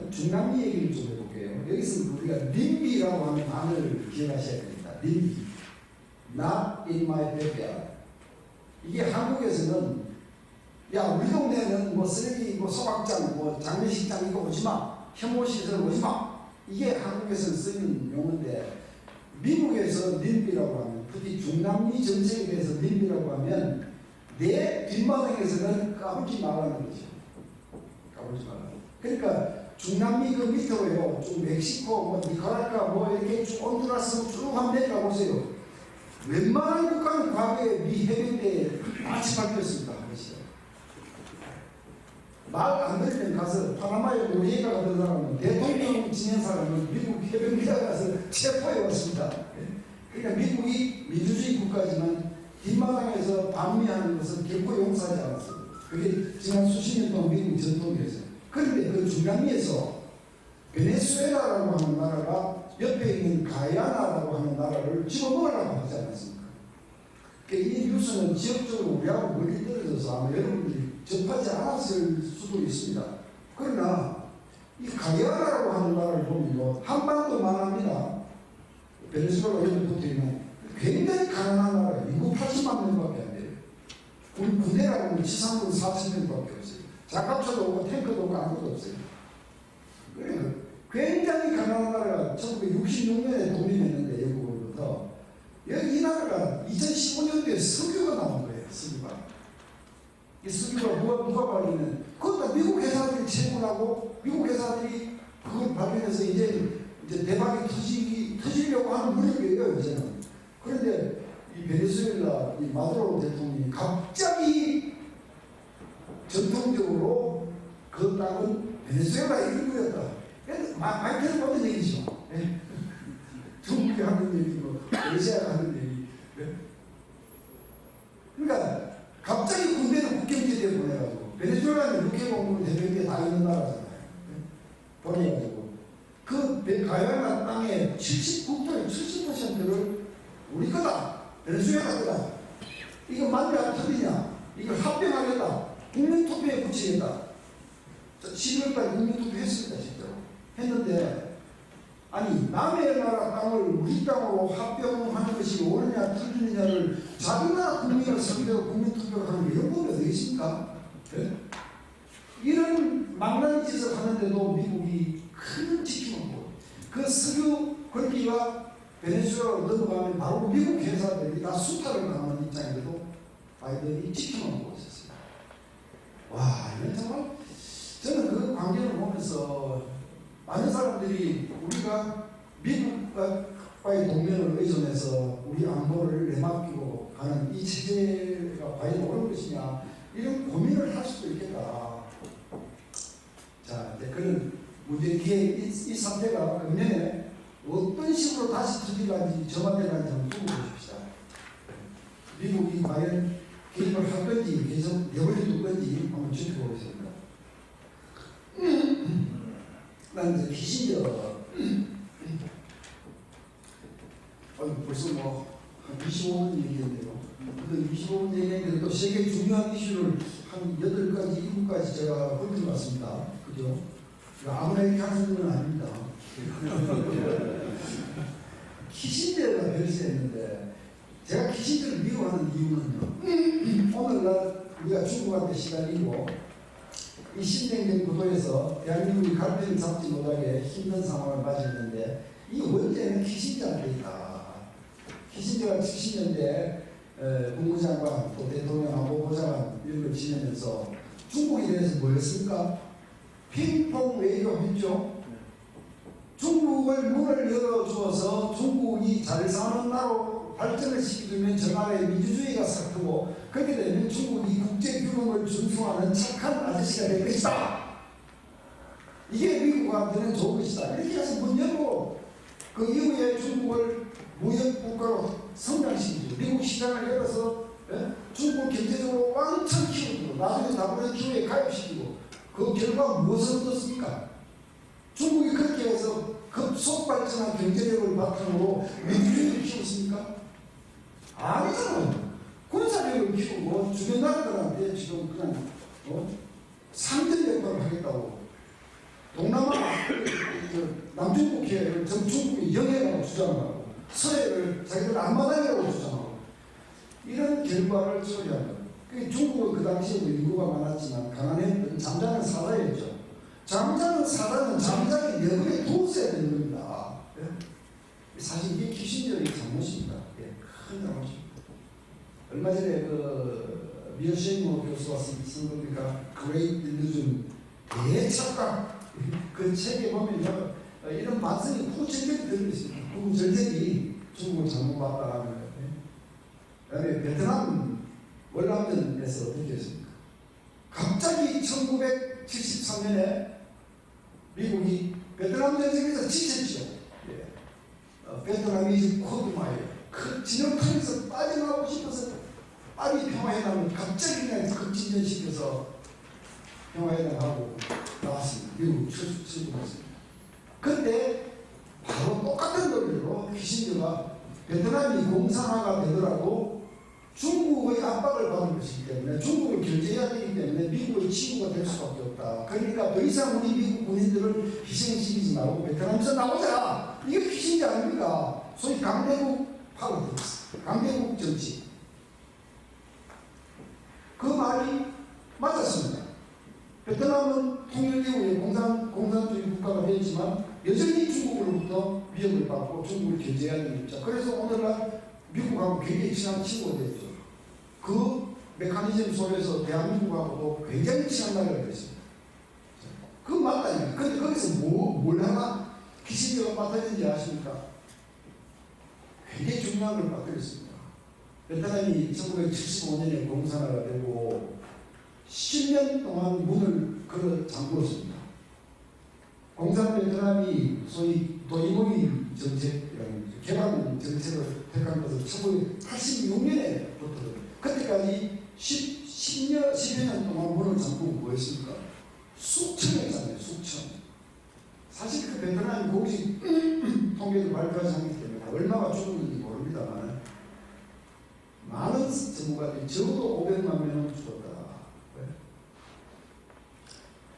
Speaker 3: 중남미 얘기를 좀 해볼게요. 여기서 우리가 님비라고 하는 단어를 기억하셔야 됩니다. 님비. Not in my backyard. 이게 한국에서는 야 우리 동네는 뭐 쓰레기 뭐 소각장 뭐 장례식장 이거 오지마 혐오시설 오지마 이게 한국에서는 쓰는 용어인데 미국에서 님비라고 하면 특히 중남미 정책에 대해서 님비라고 하면 내 뒷마당에서는 까불지 말라는 거죠. 까불지 말라. 그러니까 중남미 그 밑으로요, 좀 멕시코, 뭐 니카라과, 뭐 이렇게 쭉 온두라스 쭉 한번 내려가 보세요. 웬만한 국가는 과거에 미 해병대에 같이 발표했습니다. 말 안 들으면 가서 파나마에 노예가 가던 사람은 대통령 지낸 사람은 미국 해병대가 가서 체포해 왔습니다. 그러니까 미국이 민주주의 국가지만 뒷마당에서 반미하는 것은 결코 용서하지 않았습니다. 그게 지난 수십 년 동안 미국 전통이었어요. 그런데 그 중남미에서 베네수엘라라고 하는 나라가 옆에 있는 가야나라고 하는 나라를 집어먹으려고 하지 않았습니까? 그러니까 이 뉴스는 지역적으로 우리하고 멀리 떨어져서 아마 여러분들이 접하지 않았을 수도 있습니다. 그러나 이 가야나라고 하는 나라를 보면요, 한반도만 합니다. 베네수엘라 옆에 붙어있는 굉장히 가난한 나라예요. 인구 80만 명밖에 안 돼요. 우리 군대라고 하면 지상군 4천 명밖에 없어요. 장갑차도 없고 탱크도 없고 아무것도 없어요. 그래요. 굉장히 가난한 나라가 1966년에 독립했는데 영국으로부터 여기 이 나라가 2015년도에 석유가 나온 거예요. 석유가. 이 석유가 누가 발견했는 그것도 미국 회사들이 채굴하고 미국 회사들이 그걸 발견해서 이제 대박이 터지려고 하는 무렵이에요. 이제는. 그런데 이 베네수엘라 이 마두로 대통령이 갑자기 전통적으로 그 땅은 베네수엘라 일부였다. 그래서 많이 들어보는 얘기죠. 네. 미국이 하는 얘기고 러시아가 하는 얘기. 그러니까 갑자기 군대를 국경지대에 보내가지고 베네수엘라는 6개국 대륙에 다 있는 나라잖아요. 보내가지고 그 가야나 땅의 70국토의 70%를 우리 거다. 베네수엘라 거다. 이거 만약 틀리냐? 이거 합병하겠다. 국민투표에 붙이겠다. 11월까지 국민투표 했습니다. 진짜로. 했는데 아니 남의 나라 땅을 우리 땅으로 합병하는 것이 옳으냐 틀리느냐를 자기 나라 국민을 상대로 국민투표를 하는 게 영국이 어디 있습니까? 네? 이런 망나니 짓을 하는데도 미국이 큰 지킴고 그 석유 권리가 베네수엘라로 넘어가면 바로 미국 회사들이 다 수탈을 당하는 입장인데도 바이든이 지켜놓고 있었어요. 와, 이건 정말 저는 그 관계를 보면서 많은 사람들이 우리가 미국과의 동맹을 의존해서 우리 안보를 내맡기고 가는 이 체제가 과연 옳은 것이냐 이런 고민을 할 수도 있겠다. 자, 이제 그런 문제 뒤에 이 사태가 금년에 어떤 식으로 다시 터질는지 저만대까지 한번 두고 보십시다. 미국이 과연 개입을 할 건지 계속 내버려둘 건지 한번 지켜보겠습니다. 난 이제 키신저 벌써 뭐 한 25분 얘기했네요. 그 25분 얘기했는데 또 세계 중요한 이슈를 한 8가지, 7가지 제가 훑어봤습니다. 그죠? 아무나 이렇게 하는 건 아닙니다. 키신저가 별세했는데 제가 키신저를 미워하는 이유는요. 오늘날 우리가 중국한테 시달리고 이 신냉전 구도에서 대한민국이 갈등을 잡지 못하게 힘든 상황을 맞이했는데 이 원죄는 키신저한테 있다. 키신저가 70년대 국무장관 또 대통령하고 보좌관 이런 걸 지내면서 중국에 대해서 뭐였습니까? 핑퐁 외교했죠. 중국을 문을 열어주어서 중국이 잘 사는 나라로 발전을 시키면 저 나라의 민주주의가 싹트고 그렇게 되면 중국이 국제규범을 준수하는 착한 아저씨가 될 것이다. 이게 미국한테는 좋은 것이다. 이렇게 해서 문 열고 그 이후에 중국을 무역국가로 성장시키죠. 미국 시장을 열어서 중국 경제적으로 왕창 키우고 나중에 WTO에 가입시키고 그 결과 무엇을 얻었습니까? 중국이 그렇게 해서 급속 발전한 경제력을 바탕으로 민주주의를 키웠습니까? 아니잖아요. 군사력을 키우고 주변 나라들한테 지금 그냥 상전 역할을 하겠다고 동남아 남중국해를 전 중국이 영해라고 주장하고 서해를 자기들 앞마당이라고 주장하고 이런 결과를 처리한 거예요. 중국은 그 당시에 인구가 많았지만 가난했던 잠자는 사다였죠. 잠자는 사다는 잠자기 내부에 두었어야 되는 겁니다. 사실 이게 키신저의 잘못입니다. 큰 잘못입니다. 얼마 전에 그 미어셰이모 교수가 쓴 겁니까? Great Illusion, 대착각. 그 책에 보면요, 이런 반성이 후천적이 들어있습니다. 후전적이 중국을 잘못 봤다라는 거예요. 그다음에 베트남 월남전에서 어떻게 했습니까? 갑자기 1973년에 미국이 베트남 전쟁에서 지쳤죠. 베트남이 코드마에 그 진영탄에서 빠져나오고 싶어서 파리 평화회담을 갑자기 그냥 급진전시켜서 평화회담하고 나왔습니다. 미국 출동했습니다. 그때 바로 똑같은 논리로 키신저가 베트남이 공산화가 되더라도 중국의 압박을 받는 것이기 때문에 중국을 견제해야 되기 때문에 미국의 친구가 될 수밖에 없다. 그러니까 더 이상 우리 미국 군인들을 희생시키지 말고 베트남에서 나오자. 이게 키신저 아닙니까? 소위 강대국 파워들었어. 강대국 정치. 그 말이 맞았습니다. 베트남은 통일 이후에 공산주의 국가가 되었지만 여전히 중국으로부터 위협을 받고 중국을 견제해야 되는 입장. 그래서 오늘날 미국하고 굉장히 친한 친구가 되었죠. 그 메커니즘 속에서 대한민국하고도 굉장히 친한 나라가 됐습니다. 그 맞다니까. 근데 거기서 뭘 하나 키신저가 빠뜨린지 아십니까? 굉장히 중요한 걸 빠뜨렸습니다. 베트남이 1975년에 공산화가 되고 10년 동안 문을 걸어 잠그었습니다. 공산 베트남이 소위 도이모인 정책이라는 거죠. 개방 정책을 택한 것은 1986년에부터 그때까지 10여 년 동안 문을 잠그고 뭐했습니까? 수천했잖아요. 수천. 사실 그 베트남 공식 통계도 발표하지 않기 때문에 얼마가 죽었는지 모릅니다만 많은 전문가들이 적어도 500만 명은 죽었다.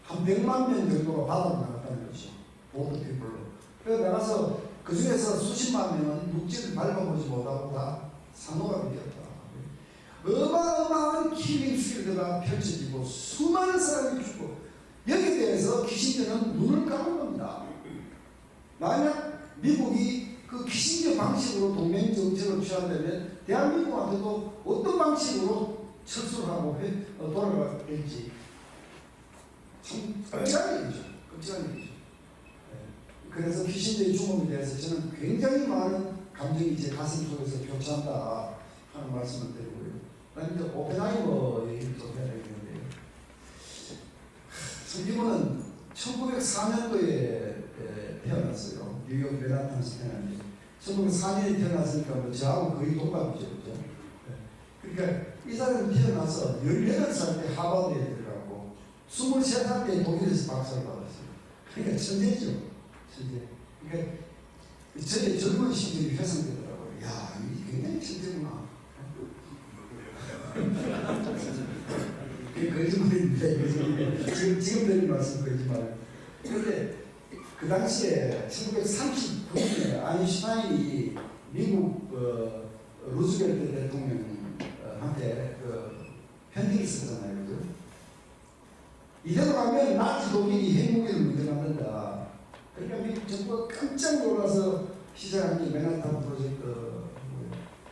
Speaker 3: 한 100만 명 정도가 바다로 나갔다는 거죠. 보드 피플로. 그래서 나가서 그 중에서 수십만 명은 육지를 밟아보지 못하고 다 산호가 되었다. 어마어마한 킬링 필드가 펼쳐지고 수많은 사람이 죽고 여기에 대해서 키신저는 눈을 감은 겁니다. 만약 미국이 그 키신저 방식으로 동맹 정책을 취한다면 대한민국한테도 어떤 방식으로 철수를 하고 돌아갈지 참 끔찍한 얘기죠. 끔찍한 얘기죠. 그래서 키신저의 죽음에 대해서 저는 굉장히 많은 감정이 제 가슴 속에서 교차한다 하는 말씀을 드리고요. 그다음에 이제 오펜하이머 얘기를 좀 해야 되겠는데요. 이분은 1904년도에 태어났어요. 뉴욕 맨하탄에서 태어났는데 1904년에 태어났으니까 뭐 저하고 거의 동갑이죠. 그죠? 그러니까 이 사람이 태어나서 18살 때 하버드에 들어가고 23살 때 독일에서 박사를 받았어요. 그러니까 천재죠. 천재. 그러니까 저의 젊은 시절이 회상되더라고요. 야, 이 굉장히 천재구나. 그게 거짓말인데, 지금 드린 말씀 거짓말. 그런데 그 당시에 1939년에 아인슈타인이 미국 루즈벨트 대통령한테 편지를 썼잖아요. 그죠? 이대로 가면 나치 독일이 핵무기를 먼저 만든다. 그러니까 미국 정부가 깜짝 놀라서 시작한 게 맨하탄 프로젝트.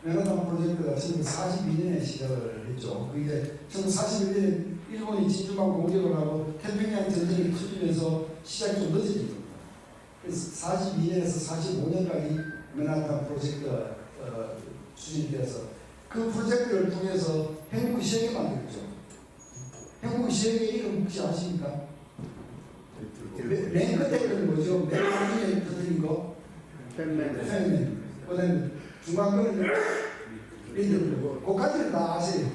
Speaker 3: 맨하탄 프로젝트가 1942년에 시작을 했죠. 그게 1941년에 일본이 진주만 공격을 하고 태평양 전쟁이 터지면서 시작이 좀 늦어진 겁니다. 그래서 42년에서 45년까지 맨하탄 프로젝트가 추진돼서 그 프로젝트를 통해서 핵무기 3개 만들었죠. 핵무기 3개 이름 혹시 아십니까? 맨 끝에는 뭐죠? 맨 나중에 터뜨린 거? 팬맨. 그 다음에 중간 거는 리듬. 그까지는 다 아세요.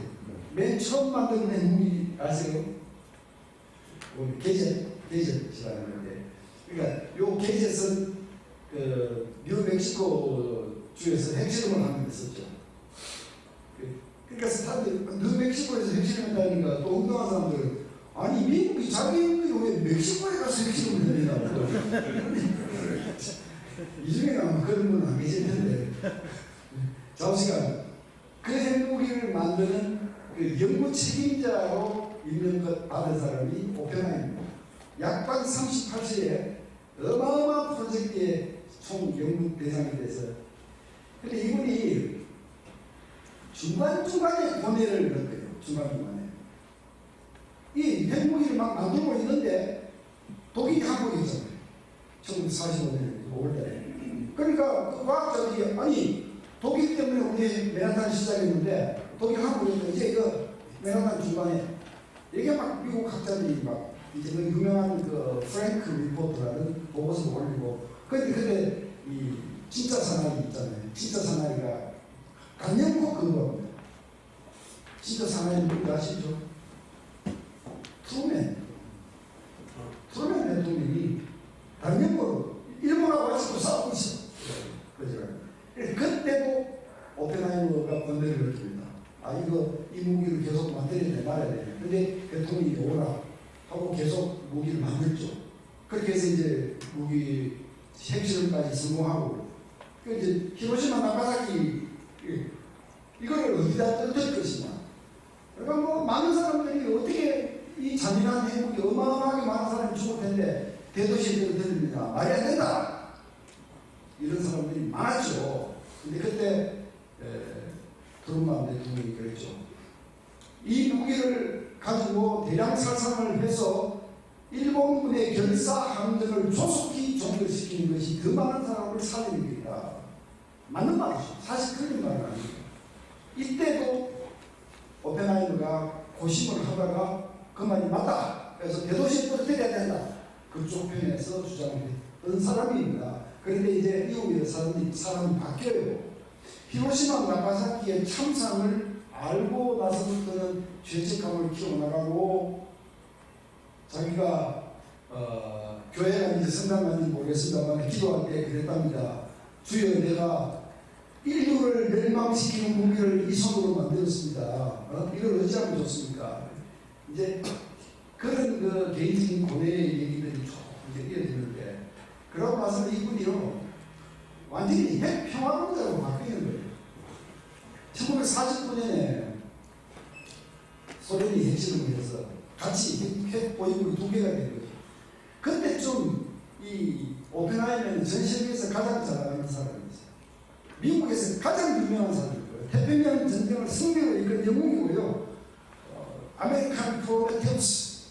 Speaker 3: 맨 처음 만든 핵무기 아세요? 게젯이라는 건데. 그러니까 요 게젯은 그 뉴멕시코 주에서 핵실험을 하는 데 썼죠. 그러니까 사람들이 뉴멕시코에서 핵실험했다니까 또 운동한 사람들은 아니 미국이 자기 핵무기를 왜 멕시코에 가서 핵실험을 했냐고. 이 중에는 아마 그런 분은 안 계실 텐데. 자우시가 그 핵무기를 만드는 그 연구 책임자로 임명 받은 사람이 오펜하이머입니다. 약반 38세에 어마어마한 프로젝트의 총 연구 대상이 돼서 근데 이분이 중간중간에 고뇌를 넣었거든요. 중간중간에 이 핵무기를 막 만들고 있는데 독일이 한국에 있잖아요. 1945년 5월달에 그러니까 그 과학자들이 아니 독일 때문에 우리 맨하탄 시작했는데 독일 한국에서 이제 그 맨하탄 중간에 이게 막 미국 학자들이 막 이제 그 유명한 그 프랭크 리포트라는 보고서를 올리고 근데 이 진짜 사나이 있잖아요. 진짜 사나이가 강력국 근거입니다. 진짜 사나이 누군지 아시죠? 트루맨 대통령이 강력국으로 일본하고 아직도 싸우고 있어. 그죠? 그때도 오펜하이머가 권대를 넣습니다. 아 이 무기를 계속 만들어야 돼 말아야 돼. 근데 대통령이 오라 하고 계속 무기를 만들죠. 그렇게 해서 이제 무기 핵실험까지 성공하고 그 이제 히로시마 나가사키 이거를 어디다 떨어뜨릴 것이냐. 그러니까 뭐 많은 사람들이 어떻게 이 잔인한 핵무기 어마어마하게 많은 사람이 죽을 텐데 대도시에 떨어뜨립니다. 말이 안 된다. 이런 사람들이 많았죠. 근데 그때 트루먼 대통령이 그랬죠. 이 무기를 가지고 대량 살상을 해서 일본군의 결사 함정을 조속히 종결시키는 것이 더 많은 사람을 살리는 것이다. 맞는 말이죠. 사실 틀린 말은 아닙니다. 이때도 오펜하이머가 고심을 하다가 그 말이 맞다. 그래서 대도시에 떨어뜨려야 된다. 그쪽 편에서 주장했던 사람입니다. 그런데 이제 미국의 사람이 바뀌어요. 히로시마 나가사키의 참상을 알고 나서부터는 죄책감을 키워나가고 자기가 교회가 이제 성당 간지 모르겠습니다만 기도할 때 그랬답니다. 주여 내가 인류를 멸망시키는 무기를 이 손으로 만들었습니다. 이걸 어찌하면 좋습니까? 이제 그런 그 개인적인 고뇌의 얘기들이 쭉 이제 이어지는데 그러고 나서 이분이요 완전히 핵평화론자로 바뀌는 거예요. 1949년에 소련이 핵실험을 해서 같이 핵 보유국이 두 개가 된 거죠. 그때쯤 이 오펜하이머는 전 세계에서 가장 잘 나가는 사람이었어요. 미국에서 가장 유명한 사람이고요. 태평양 전쟁을 승리로 이끈 영웅이고요. 아메리칸 프로메테우스가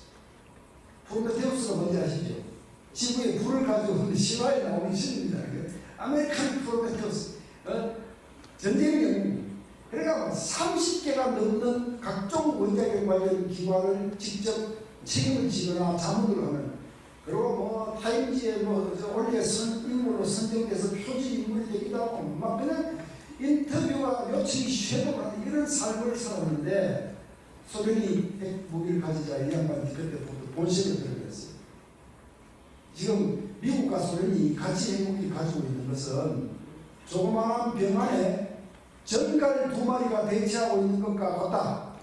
Speaker 3: 뭔지 아시죠? 지구에 불을 가져오는 실화에 나오는 신입니다. 아메리칸 프로메테우스 전쟁 영웅. 그러니까 30개가 넘는 각종 원자력 관련 기관을 직접 책임을 지거나 자문을 하는 그리고 뭐 타임지에 뭐 올해 인물로 선정돼서 표지 인물이 되기도 하고 막 그냥 인터뷰와 요청이 쇄도하는 이런 삶을 살았는데 소련이 핵무기를 가지자 이 양반이 그때부터 본심을 드러냈어요. 지금 미국과 소련이 같이 핵무기를 가지고 있는 것은 조그마한 병 안에 전갈 2마리가 대치하고 있는 것과 같다.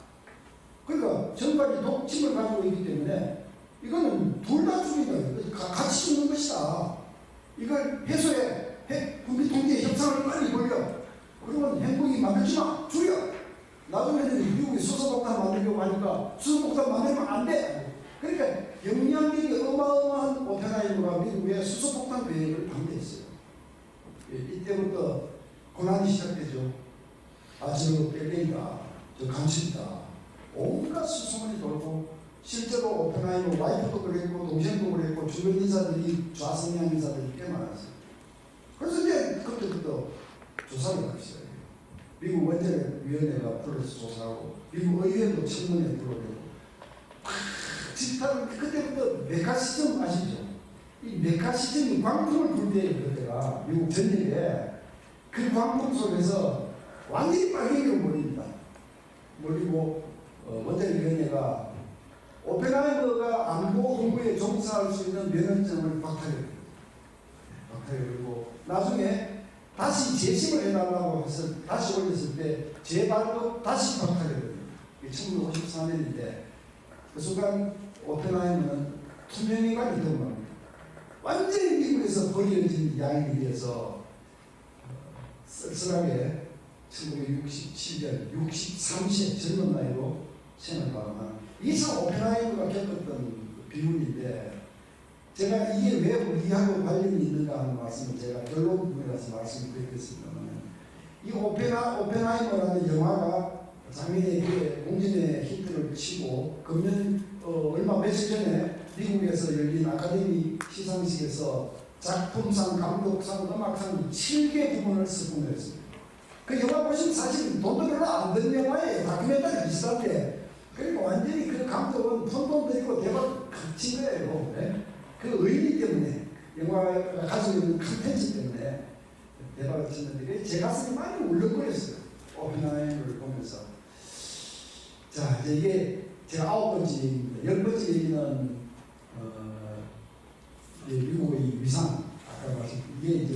Speaker 3: 그러니까 전갈이 독침을 가지고 있기 때문에 이거는 둘 다 죽이다. 같이 죽는 것이다. 이걸 해소해. 핵 군비 통제 협상을 빨리 벌려. 그러면 핵무기 만들지 마. 죽여. 나중에는 미국이 수소폭탄 만들려고 하니까 수소폭탄 만들면 안 돼. 그러니까 영향력이 어마어마한 오펜하이머가 미국의 수소폭탄 계획을 반대했어요. 이때부터 고난이 시작되죠. 저 뺄레이다, 저 간첩이다. 온갖 수소문이 돌고 실제로 오펜하이머 와이프도 그랬고 동생도 그랬고 주변 인사들이 좌성향 인사들이 꽤 많았어요. 그래서 이제 그때부터 조사를 하기 시작해요. 미국 원자력위원회가 불러서 조사하고 미국 의회도 청문회 불러내고 집단 그때부터 메카시즘 아시죠? 이 메카시즘이 광풍을 불대요. 그때가 미국 전역에 그 광풍 속에서 완전히 빨갱이로 몰립니다. 몰리고 원자력위원회가 오펜하이머가 안보 공부에 종사할 수 있는 면허증을 박탈해버려요. 박탈해버리고 나중에 다시 재심을 해달라고 해서 다시 올렸을 때 재발도 다시 박탈해버려요. 1954년인데 그 순간 오펜하이머는 투명인간이 된 겁니다. 완전히 미국에서 버려진 양에 비해서 쓸쓸하게 1967년 63세 젊은 나이로 생각하면 이게 참 오펜하이머가 겪었던 비문인데 제가 이게 왜 우리하고 관련이 있는가 하는 말씀을 제가 결론 부분에 가서 말씀드리겠습니다만 이 오펜하이머라는 영화가 작년에 공진의 히트를 치고 금년 얼마 며칠 전에 미국에서 열린 아카데미 시상식에서 작품상, 감독상, 음악상 7개 부문을 수상했습니다. 그 영화 보시면 사실 돈도 별로 안 드는 영화예요. 다큐멘터리 비슷한데 그러니까 완전히 그 감독은 돈 들이고 대박 친 거예요. 네? 그 의미 때문에 영화가 가지고 있는 컨텐츠 때문에 대박을 쳤는데 제 가슴이 많이 울렁거렸어요. 오펜하이머를 보면서. 자 이제 이게 제가 9번째 얘기입니다. 10번째 얘기는 미국의 위상 아까 말씀 이게 이제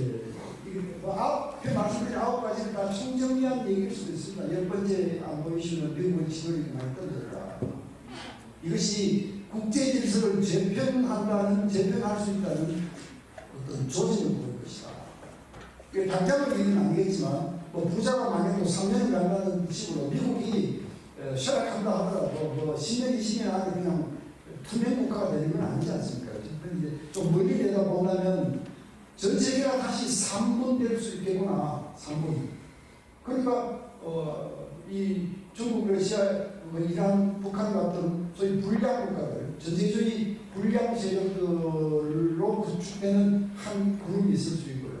Speaker 3: 앞에 말씀드린 9가지를 다 총정리한 얘기일 수도 있습니다. 10번째 안보 이슈는 미국의 지도력이 많이 떨어졌다. 이것이 국제 질서를 재편할 수 있다는 어떤 조짐을 보는 것이다. 당장은 얘기는 아니겠지만 부자가 망해도 3년을 간다는 식으로 미국이 쇠락한다 하더라도 10년, 20년 안에 그냥 투명 국가가 되는 건 아니지 않습니까? 그런데 좀 멀리 내다본다면 전 세계가 다시 3분 될 수 있겠구나. 3분. 그러니까 이 중국, 러시아, 이란, 북한 같은 소위 불량 국가들, 전체주의 불량 세력들로 구축되는 한 그룹이 있을 수 있고요.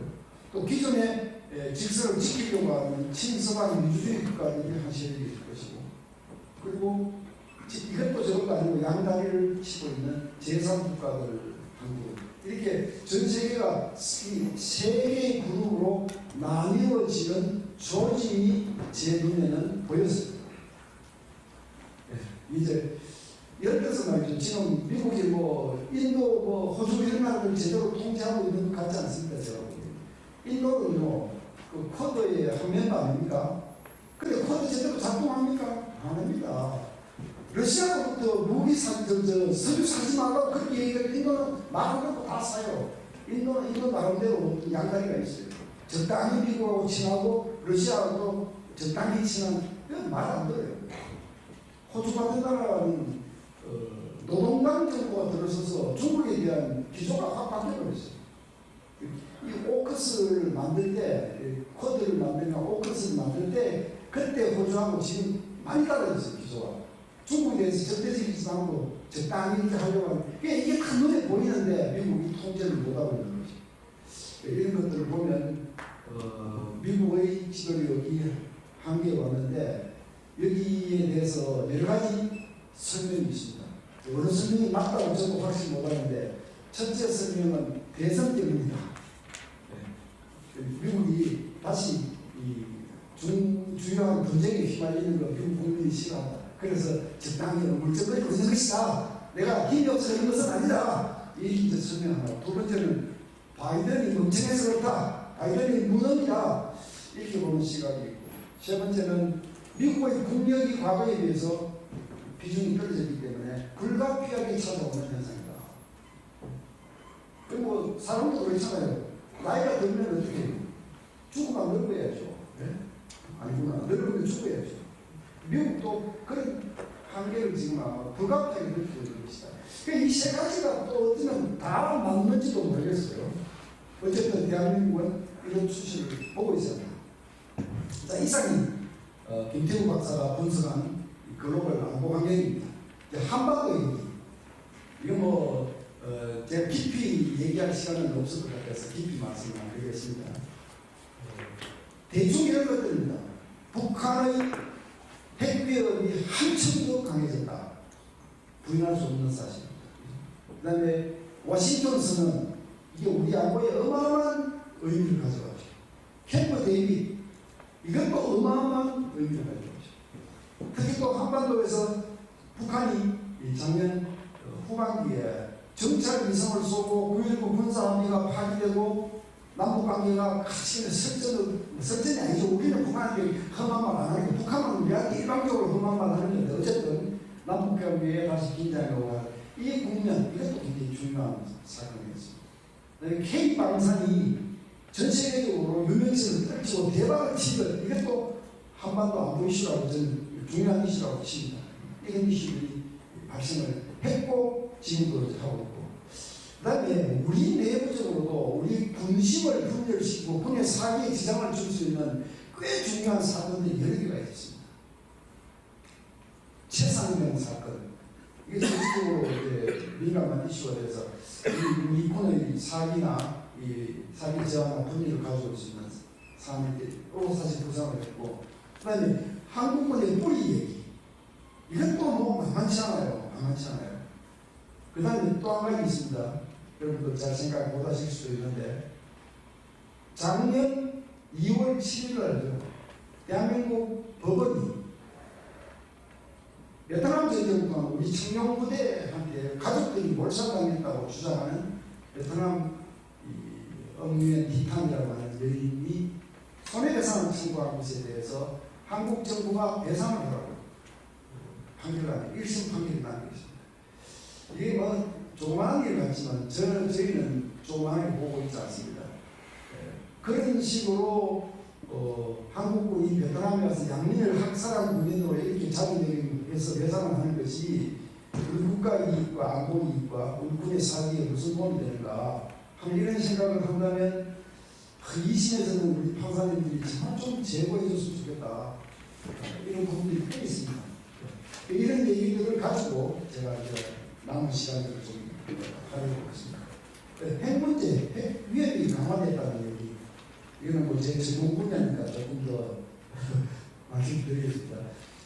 Speaker 3: 또 기존의 질서를 지키려고 하는 친서방 민주주의 국가들이 한 세력이 있을 것이고, 그리고 이것도 저것도 아니고 양다리를 치고 있는 제3국가들 한국 이렇게 전 세계가 세 개의 그룹으로 나뉘어지는 조짐이 제 눈에는 보였습니다. 이제 예를 들어서 말이죠. 지금 미국이 뭐 인도 뭐 호주 이런 나라를 제대로 통제하고 있는 것 같지 않습니까? 제가 보기에는. 인도는요 그 쿼드의 한 멤버 아닙니까? 근데 쿼드 제대로 작동합니까? 안 합니다. 러시아로부터 무기 석유 사지 말라고 그렇게 얘기해도 인도는 말을 갖고 다 사요. 인도는 인도 나름대로 양다리가 있어요. 적당히 미국하고 친하고 러시아하고 적당히 친한 이건 말 안 들어요. 호주 같은 나라는 노동당 정부가 들어서서 중국에 대한 기조가 확 바뀌어버렸어요. 이 오커스를 만들 때, 쿼드를 만들면 오커스를 만들 때 그때 호주하고 지금 많이 달라졌어요. 기조가. 중국에 대해서 적대적이지 않고 적당히 이렇게 하려고 하는 이게 큰 눈에 보이는데 미국이 통제를 못하고 있는 거죠. 이런 것들을 보면 미국의 지도력이 한계에 왔는데 여기에 대해서 여러 가지 설명이 있습니다. 어느 설명이 맞다고 저도 확실히 못하는데 첫째 설명은 대선 때문입니다. 미국이 다시 이 주요한 분쟁에 휘말리는 거 미국 국민이 싫어한다. 그래서 적당히 물적거리고 있는 것이다. 내가 힘이 없어 이런 것은 아니다. 이렇게 설명하고 두 번째는 바이든이 멍청해서 그렇다. 바이든이 무능이다. 이렇게 보는 시각이 있고 세 번째는 미국의 국력이 과거에 비해서 비중이 떨어졌기 때문에 불가피하게 찾아오는 현상이다. 그리고 사람도 그렇잖아요. 나이가 들면 어떻게 해요? 죽으면 늙어야죠. 네? 아니구나. 늙으면 죽어야죠. 미국도 그런 한계를 지금 불가피하게 느끼고 있는 것이다. 이 세 가지가 또 어쩌면 다 맞는지도 모르겠어요. 어쨌든 대한민국은 이런 추세를 보고 있습니다. 자, 이상이 김태우 박사가 분석한 글로벌 안보 환경입니다. 한반도 얘기. 이거 제가 깊이 얘기할 시간은 없을 것 같아서 깊이 말씀을 안 드리겠습니다. 대충 이런 것들입니다. 북한의 핵위협이 한층 더 강해졌다. 부인할 수 없는 사실입니다. 그 다음에 워싱턴선은 이게 우리 안보에 어마어마한 의미를 가져가죠. 캠프 데이빗 이것도 어마어마한 의미를 가져가죠. 특히 또 한반도에서 북한이 작년 후반기에 정찰 위성을 쏘고 9.19 군사합의가 파기되고 남북관계가 같이 설전이 아니죠. 우리는 북한한테 험한 말 안 하니까 북한은 우리한테 일방적으로 험한 말 하는 건데 어쨌든 남북관계에 다시 긴장이 오고 이 국면 이것도 굉장히 중요한 사건이었습니다. K방산이 전 세계적으로 유명세를 떨치고 대박을 치듯 이것도 한반도 안보 이슈라고 저는 중요한 이슈라고 칩니다. 이런 이슈들이 발생을 했고 지금도 하고 있고 그 다음에 우리 내부적으로도 우리 군심을 분열시키고 군의 사기에 지장을 줄 수 있는 꽤 중요한 사건들이 여러 개가 있었습니다. 최상명 사건 이게 전체적으로 민감한 이슈가 돼서 우리 군의 사기나 이 사기 저항과 분열을 가져올 수 있는 사안들이 사실 부상을 했고 그 다음에 한국군의 뿌리 얘기 이것도 뭐 만만치 않아요. 만만치 않아요. 그 다음에 또 한 가지 있습니다. 여러분도 잘 생각 못 하실 수도 있는데 작년 2월 7일 날요 대한민국 법원이 베트남 전쟁 동안 우리 청룡부대한테 가족들이 몰살당했다고 주장하는 베트남 엄유엔 티탄이라고 하는 여인이 손해배상을 청구한 것에 대해서 한국 정부가 배상을 하라고 판결을 하는 1심 판결이 나는 것입니다. 이게 뭐 조그마한 일 같지만 저희는 조그마하게 보고 있지 않습니다. 그런 식으로 한국군이 베트남에 가서 양민을 학살한 군인으로 이렇게 자기적인해서 배상을 하는 것이 우리 국가 이익과 안보 이익과 우리 군의 사기에 무슨 도움이 되는가 하는 이런 생각을 한다면 그 2심에서는 우리 판사님들이 정말 좀 제거해 줬으면 좋겠다. 이런 부분들이 꽤 있습니다. 이런 얘기들을 가지고 제가 이제 남은 시간을 좀 하려고 했습니다. 핵 문제, 핵 위협이 강화됐다는 얘기. 이거는 뭐 제 전공 분야니까 조금 더 말씀드리겠습니다.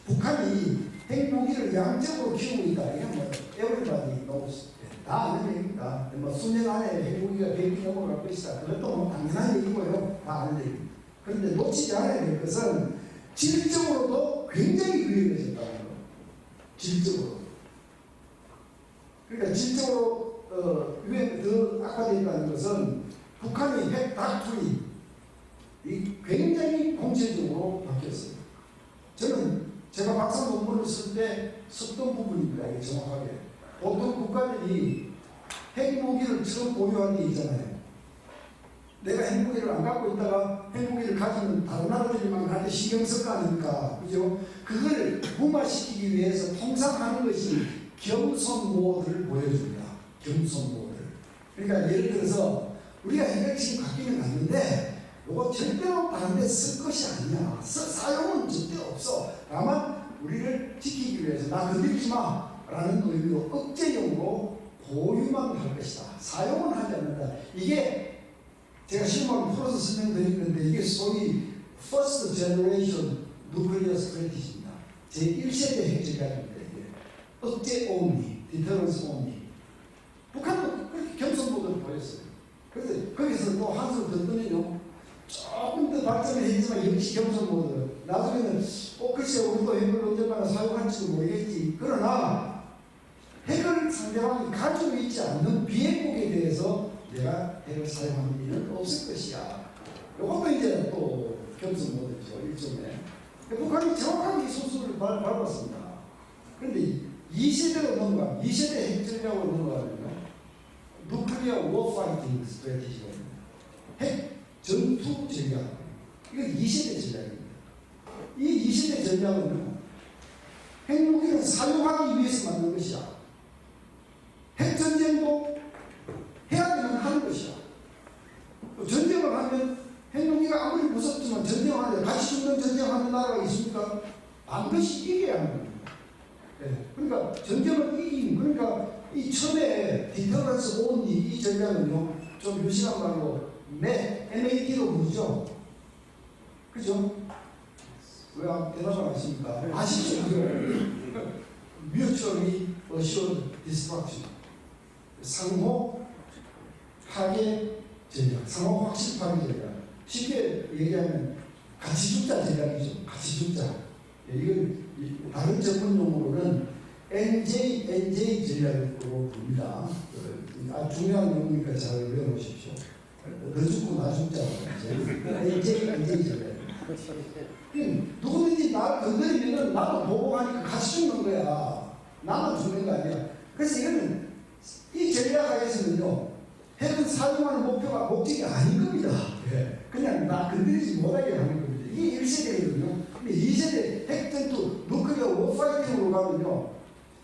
Speaker 3: 북한이 핵무기를 양적으로 키우고 있다. 이건 뭐 everybody knows. 다 아는 얘기입니다. 뭐 수년 안에 핵무기가 100기 넘어갈 것이다. 그것도 뭐 당연한 얘기고요. 다 아는 얘기입니다. 그런데 놓치지 않아야 될 것은 질적으로도 굉장히 위험해졌다는 거. 질적으로. 그러니까 질적으로 더 악화된다는 것은 북한의 핵 다툼이 굉장히 공체적으로 바뀌었어요. 저는 제가 박사 논문을 쓸 때 썼던 부분입니다. 이게 정확하게. 보통 국가들이 핵무기를 처음 보유한 게 있잖아요. 내가 핵무기를 안 갖고 있다가 핵무기를 가지면 다른 나라들이만 나한테 신경 쓸 거 아닙니까? 그죠? 그걸 무마시키기 위해서 통상 하는 것이 겸손모드를 보여줍니다. 겸손모드. 그러니까 예를 들어서 우리가 핵을 지금 갖기는 갔는데 이거 절대로 다른 데 쓸 것이 아니야. 사용은 절대 없어. 다만 우리를 지키기 위해서 나 건드리지 마 라는 의미로 억제용으로 보유만 할 것이다. 사용은 하지 않는다. 이게 제가 시험을 풀어서 설명드릴 건데 이게 소위 First Generation Nuclear Strategy입니다. 제1세대 핵 전략입니다. 억제 only, deterrence only. 북한도 그렇게 겸손모드를 보였어요. 그래서 거기서 또 한숨 더 떠내요. 조금 더 발전을 했지만 역시 겸손모드. 나중에는 글쎄 우리도 핵을 언젠가나 사용할지도 모르겠지. 그러나 핵을 상대방이 가지고 있지 않는 비핵국에 대해서 내가 핵을 사용하는 일은 없을 것이야. 이것도 이제 또 겸손모드죠. 일종의. 북한이 정확하게 이 소수를 밟았습니다. 그런데 2세대로 넘어가, 2세대 핵 전략으로 넘어가면요. 누클리어 워파이팅 스트래티지거든요. 핵 전투 전략. 이거 2세대 전략입니다. 이 2세대 전략은요. 핵무기를 사용하기 위해서 만든 것이야. 핵전쟁도 해야 되면 하는 것이야. 전쟁을 하면 핵무기가 아무리 무섭지만 전쟁을 하는데 같이 죽는 전쟁하는 나라가 있습니까? 반드시 이겨야 하는 겁니다. 네. 그러니까 전쟁을 이긴, 그러니까 이 처음에 디터런스 온리 이 전략은요, 좀 유식한 말로 MAT로 부르죠. 그죠? 왜 대답을 안 하십니까? 아시죠? Mutually Assured Destruction. 상호 파괴 전략, 상호 확실 파괴 전략. 쉽게 얘기하면 같이 죽자 전략이죠. 같이 죽자. 이건 다른 전문 용어로는 NJ 전략으로 부릅니다. 아주 중요한 용어니까 잘 외워놓으십시오. 너 죽고 나 죽자. NJ 전략. 누구든지 나를 건드리면 나도 보복하니까 같이 죽는 거야. 나만 죽는 거 아니야. 그래서 이거는 이 전략하에서는요, 핵은 사용하는 목적이 아닌 겁니다. 그냥 나 건드리지 못하게 하는 겁니다. 이게 1세대거든요. 근데 2세대 핵전투, 누클리어 워파이팅으로 가면요,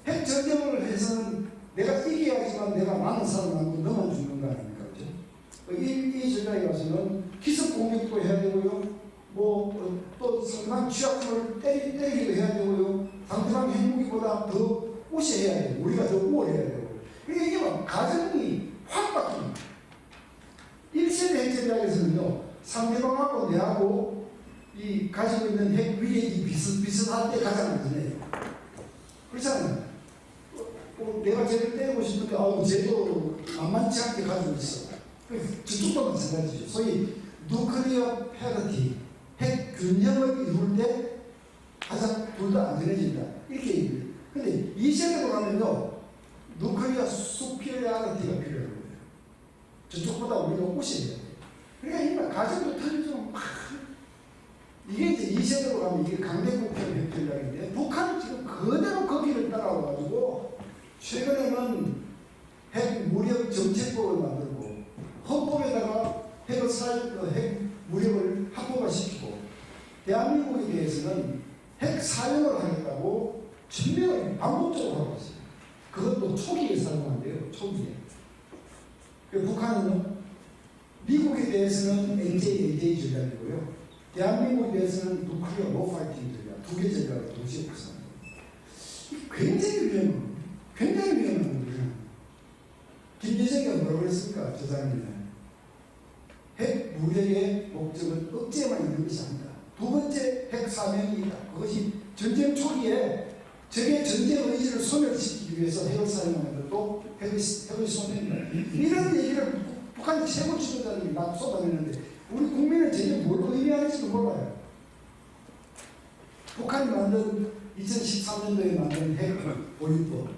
Speaker 3: 핵전쟁을 해서는 내가 이겨야지만 내가 많은 사람 남고 너만 죽는 거 아닙니까? 그죠? 이 전략에 가서는 기습 공격도 해야 되고요, 또 상대방 취약점을 때리기도 해야 되고요, 상대방 핵무기보다 더 우세해야 되고, 우리가 더 우월해야 되고. 그러니까 이게 막 가정이 확 바뀝니다. 1세대 핵전략에서는요, 상대방하고 내하고 이 가지고 있는 핵 위력이 비슷할 때 가장 안전해요. 그렇잖아요. 내가 쟤를 때리고 싶은데, 쟤도 만만치 않게 가지고 있어. 저쪽도 마찬가지죠. 소위 누클리어 패러티, 핵 균형을 이룰 때 가장 둘 다 안전해진다. 이렇게 얘기해요. 근데 2세대로 가면요, 누클리어 수피리아리티가 필요한 거예요. 저쪽보다 우리가 우세해야 돼요. 그러니까 이만 가정도 틀리죠. 이게 이제 2세대로 가면 이게 강대국형 핵전략인데, 북한은 지금 그대로 거기를 따라와가지고 최근에는 핵 무력 정책법을 만들고 헌법에다가 핵 무력을 합법화시키고, 대한민국에 대해서는 핵 사용을 하겠다고 천명을 반복적으로 하고 있어요. 그것도 초기에 사용한대요. 초기에. 북한은 미국에 대해서는 NJ 전략이고요, 대한민국에 대해서는 누클리어 워파이팅 전략, 두 개 전략을 동시에 구사합니다. 굉장히 위험한 겁니다. 굉장히 위험한 겁니다. 김여정이가 뭐라고 그랬습니까? 저자님은 핵 무력의 목적은 억제만 있는 것이 아니다. 두 번째 핵 사명이 있다. 그것이 전쟁 초기에 적의 전쟁 의지를 소멸시키기 위해서 핵을 사용하는 것도 핵의 손해입니다. 이런 얘기를 북한 최고 지도자들이 막 쏟아내는데 우리 국민은 전혀 뭘 의미하는지도 몰라요. 북한이 만든 2013년도에 만든 핵 보유법,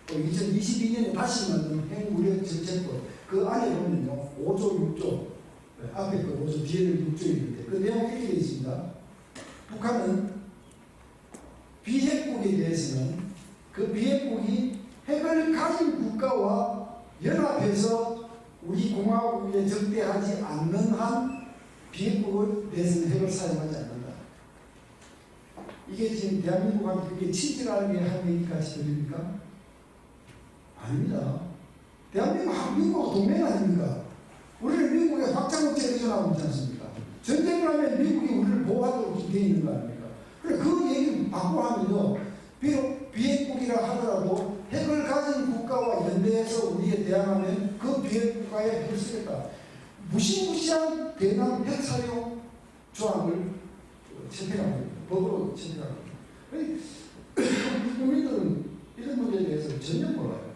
Speaker 3: 또 2022년에 다시 만든 핵 무력 정책법, 그 안에 보면요 5조 6조 앞에 그 5조 뒤에는 6조 있는데 그 내용 이렇게 되어 있습니다. 북한은 비핵국에 대해서는 그 비핵국이 핵을 가진 국가와 연합해서 우리 공화국에 적대하지 않는 한 비핵국에 대해서는 핵을 사용하지 않는다. 이게 지금 대한민국한테 그게 친절하게 한 얘기까지 들립니까? 아닙니다. 대한민국하고 동맹 아닙니까? 우리는 미국의 확장국제에 의존하고 있지 않습니까? 전쟁을 하면 미국이 우리를 보호하도록 되어 있는 거 아닙니까? 그래 그 얘기를 바꿔 하면요. 비록 비핵국이라 하더라도 핵을 가진 국가와 연대해서 우리에 대항하면 그 비핵국가에 핵을 쓰겠다. 무시무시한 대남 핵 사용 조항을 채택하고 있다. 법으로 채택하고 있다. 국민들은 이런 문제에 대해서 전혀 몰라요.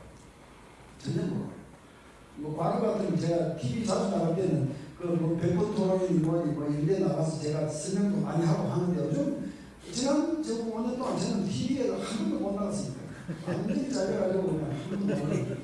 Speaker 3: 전혀 몰라요. 뭐 과거 같으면 제가 TV 자주 나갈 때는 그뭐 백번 토론이 뭐 인대 나가서 제가 설명도 많이 하고 하는데 요즘 지난 저 5년 동안 저는 TV에도 한 번도 못 나갔습니다. 완전히 잘려가지고 그냥 한 번도 못 나갔어요.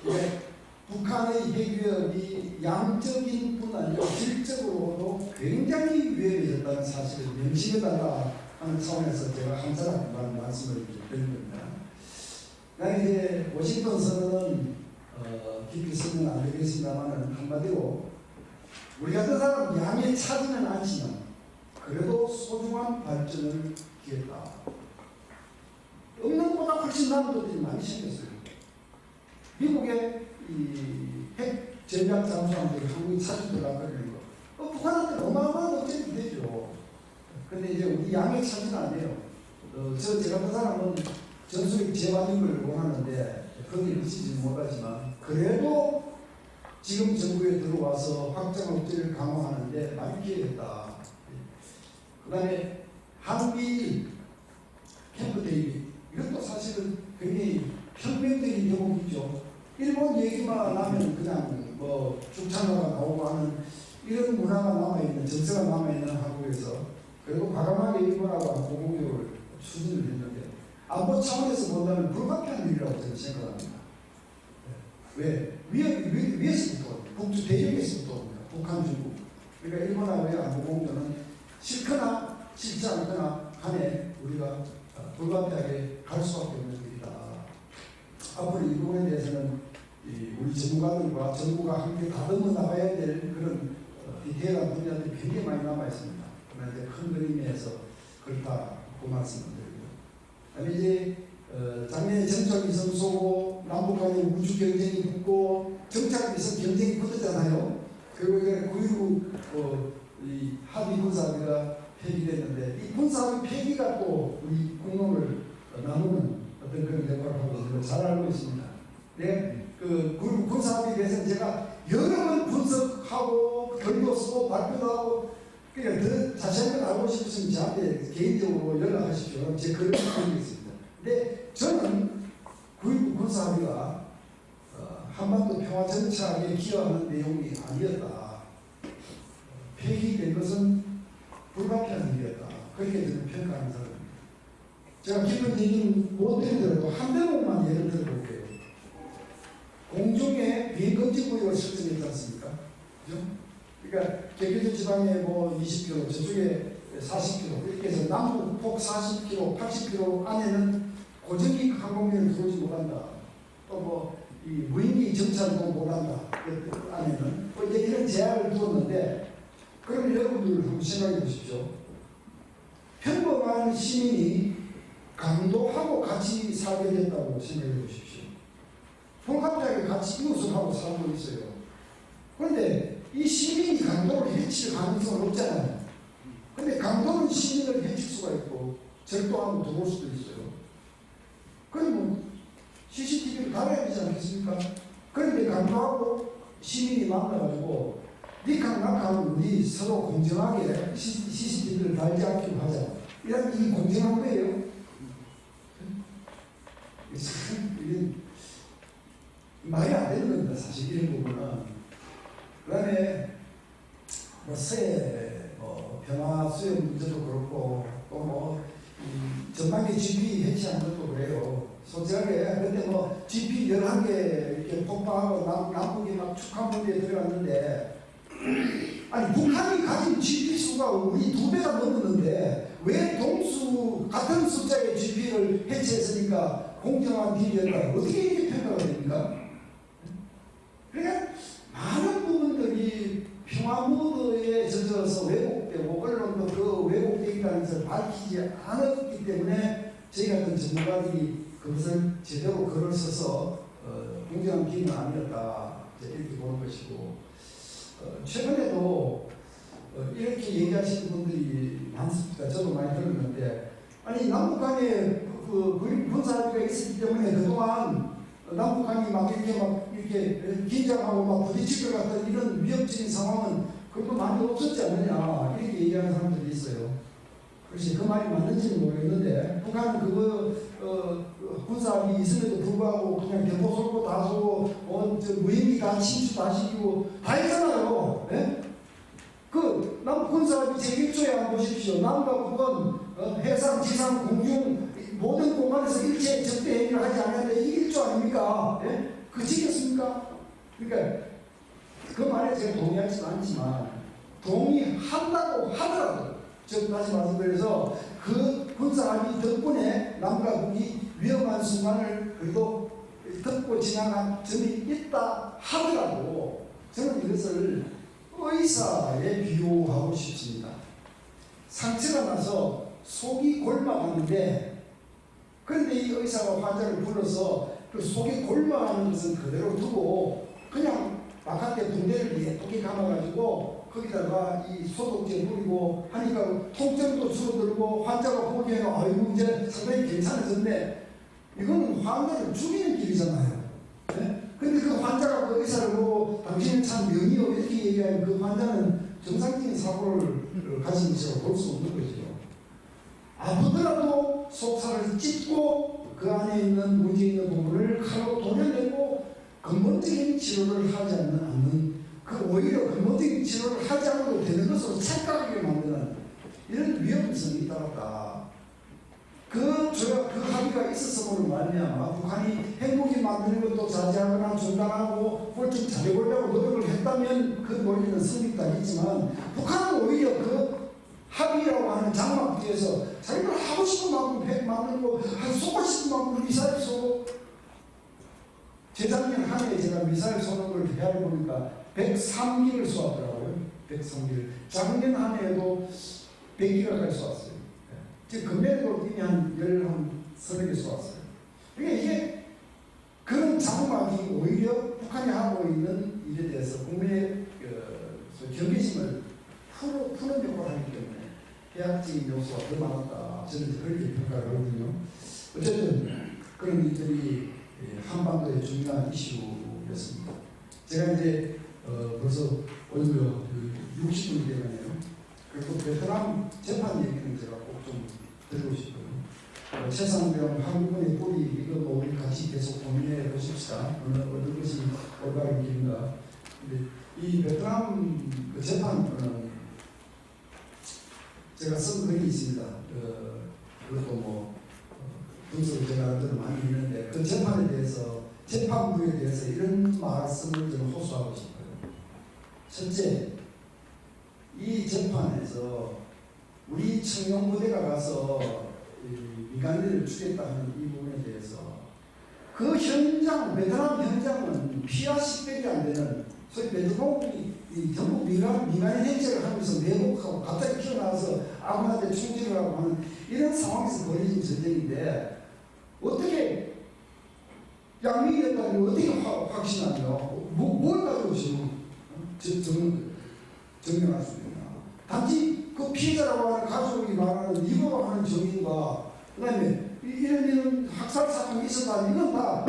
Speaker 3: 예, 북한의 핵위협이 양적인 뿐 아니라 질적으로도 굉장히 위험해졌다는 사실을 명심해달라 하는 차원에서 제가 한사람 말씀을 드린 겁니다. 그다음에 이제 워싱턴 선언은 깊이 설명 안 드리겠습니다만 한마디로 우리 같은 사람은 양에 차지는 않지만 그래도 소중한 발전을 기했다. 없는 것보다 훨씬 나은 것들이 많이 생겼어요. 미국의 핵 전략 잠수함들이 한국이 차지 들어가버리는 거. 북한한테 어마어마한 억제이 되죠. 근데 이제 우리 양에 차지는 안 돼요. 저 같은 사람은 전술핵 재활용을 원하는데 거기에 미치지는 못하지만 그래도 지금 정부에 들어와서 확장 억제를 강화하는데 많이 기여했다. 그 다음에 한미 캠프 대립 이것도 사실은 굉장히 혁명적인 대목이죠. 일본 얘기만 하면 그냥 뭐 죽창가가 나오고 하는 이런 문화가 남아있는 정서가 남아있는 한국에서 그리고 과감하게 일본하고 공공교를 추진을 했는데 안보 차원에서 본다면 불가피한 일이라고 저는 생각합니다. 왜? 위에서부터 북주 대륙에서부터 옵니다. 북한, 중국. 그러니까 일본하고의 안보 공조는 싫거나 싫지 않거나 간에 우리가 불가피하게 갈 수밖에 없는 일이다. 앞으로 이 부분에 대해서는 우리 전문가들과 정부가 함께 다듬어 나가야 될 그런 디테일한 분야들이 굉장히 많이 남아 있습니다. 그러나 이제 큰 그림에서 그렇다 그 말씀을 드리고. 그다음에 이제 작년에 정착 위성 쏘고 남북 간의 우주 경쟁이 붙고 정착 위성 경쟁이 붙었잖아요. 그리고 이제 9.19 이 합의 군사합의가 폐기됐는데 이 군사합의 폐기가 또 우리 공론을 나누는 어떤 그런 역할을 하고 있는 걸 잘 알고 있습니다. 네, 그 군사합의에 대해서는 제가 여러 번 분석하고 글도 쓰고 발표도 하고 그러니까 더 자세한 걸 알고 싶으시면 저한테 개인적으로 연락하십시오. 제 글을 드리겠습니다. 근데 저는 9.19 군사합의가 한반도 평화 정착에 기여하는 내용이 아니었다. 폐기된 것은 불가피한 일이었다. 그렇게 저는 평가하는 사람입니다. 제가 깊은 얘기는 못 드리더라도 한 대목만 예를 들어볼게요. 공중에 비행금지구역을 설정했지 않습니까? 그죠? 그러니까 개개주 지방에 뭐 20km, 저쪽에 40km 이렇게 해서 남북 폭 40km, 80km 안에는 고정기 항공기를 들어오지 못한다. 또 뭐 이 무인기 정찰도 못한다. 그 안에는 뭐 이제 이런 제한을 두었는데 그럼 여러분들 한번 생각해 보십시오. 평범한 시민이 강도하고 같이 살게 됐다고 생각해 보십시오. 통합자에게 같이 이웃을 하고 살고 있어요. 그런데 이 시민이 강도를 해칠 가능성은 없잖아요. 근데 강도는 시민을 해칠 수가 있고 절도하고 들어올 수도 있어요. 그러면 CCTV를 달아야 되지 않겠습니까? 그런데 강도하고 시민이 만나가지고 니캉나캉 우리 서로 공정하게 CCTV를 달지 않기로 하자. 이런 이 공정한 거예요. 이런 부분은 그다음에 뭐 서해 평화 수용 문제도 그렇고 또뭐 전반기 GP 해체한 것도 그래요. 솔직하게 근데 뭐 GP 11개 이렇게 폭파하고 남북이 막 축하 문제에 들어갔는데 아니 북한이 가진 GP 수가 우리 2배가 넘었는데 왜 동수 같은 숫자의 GP를 해체했으니까 공정한 딜이었다 어떻게 이렇게 평가가 됩니까? 그러니까 많은 부분들이 평화 모드에 젖어서 왜곡되고 언론도 그 왜곡되기라는 것을 밝히지 않았기 때문에 저희 같은 전문가들이 그것을 제대로 글을 써서 공정한 기능은 아니었다 이렇게 보는 것이고 최근에도 이렇게 얘기하시는 분들이 많습니다. 저도 많이 들었는데 아니 남북 간에 그 군사합의가 있었기 때문에 그동안 남북 간이 막 이렇게 긴장하고 막 부딪힐 것 같은 이런 위협적인 상황은 그것도 많이 없었지 않느냐 이렇게 얘기하는 사람들이 있어요. 그렇지 그 말이 맞는지는 모르겠는데 북한은 그거 군사합의 있음에도 불구하고 그냥 대포 쏠고 다 쏘고 무인기 다 침수 다 시키고 다 했잖아요. 예? 그 남북 군사합의 제1조에 한번 보십시오. 남과 북은 해상, 지상, 공중 모든 공간에서 일체 적대 행위를 하지 않았는데 이 1조 아닙니까? 예? 그 지켰습니까? 그러니까 그 말에 제가 동의하지는 않지만 동의한다고 하더라도 즉 다시 말씀드려서 그 군사합의 덕분에 남과 북이 위험한 순간을 그래도 덮고 지나간 점이 있다 하더라도 저는 이것을 의사에 비유하고 싶습니다. 상처가 나서 속이 골마가는데 그런데 이 의사가 환자를 불러서 그 속이 골마가는 것은 그대로 두고 그냥 바깥에 붕대를 예쁘게 감아가지고 거기다가 이 소독제 뿌리고 하니까 통증도 줄어들고 환자가 보기에는 아이고 이제 상당히 괜찮아졌네. 이거는 환자를 죽이는 길이잖아요. 네? 근데 그 환자가 그 의사를 보고 당신은 참 명의요 이렇게 얘기하면 그 환자는 정상적인 사고를 가진 것이라고 볼 수 없는 거죠. 아프더라도 속살을 찢고 그 안에 있는 문제 있는 부분을 칼로 도려내고 근본적인 치료를 하지 않는 그 오히려 근본적인 치료를 하지 않아도 되는 것으로 착각하게 만드는 이런 위험성이 따랐다. 그 합의가 있었음으로 말미암아 북한이 핵무기 만드는 것도 자제하거나 중단하고 꼴찌 잘해보려고 노력을 했다면 그 논리는 성립되겠지만 북한은 오히려 그 합의라고 하는 장막 뒤에서 자기가 하고 싶은 만큼 핵 만들고 쏘고 싶은 만큼 미사일 쏘고 재작년 한 해에 제가 미사일 쏘는 걸 헤아려보니까 103기를 쏘았더라고요. 103기를. 작년 한 해에도 100기가까지 쏘았어요. 즉 금년에도 이미 한 13개 쏘았어요. 그러니까 이게 그런 장막이 오히려 북한이 하고 있는 일에 대해서 국민의 경계심을 푸는 역할을 하기 때문에 해악적인 요소가 더 많았다. 저는 그렇게 평가를 하거든요. 어쨌든 그런 일들이 한반도의 중요한 이슈였습니다. 제가 이제 벌써 오늘 60분이 되네요. 그리고 베트남 재판 얘기는 제가 꼭 좀 드리고 싶어요. 최상병 한국군의 뿌리 이거 뭐 우리 같이 계속 고민해 보십시다. 어느 것이 올바른 길인가. 근데 이 베트남 그 재판은 제가 쓴 글이 있습니다. 그것도 뭐 분석을 제가 많이 했는데 그 재판에 대해서 재판부에 대해서 이런 말씀을 좀 호소하고 싶어요. 첫째, 이 재판에서 우리 청룡부대가 가서 민간인을 죽였다는 이 부분에 대해서 그 현장, 베트남 현장은 피와 식별이 안 되는 소위 베트남이 전부 민간인 행세를 하면서 매복하고 갑자기 튀어나와서 아군한테 총질을 하고 하는 이런 상황에서 벌어진 전쟁인데 어떻게 양민이었다는 어떻게 확신하며 뭘 가지고 지금 증명할 수 있나. 단지 그 피해자라고 하는 가족이 말하는 입으로 하는 정의인가 그 다음에 이런 학살 사건이 있었다. 이건 다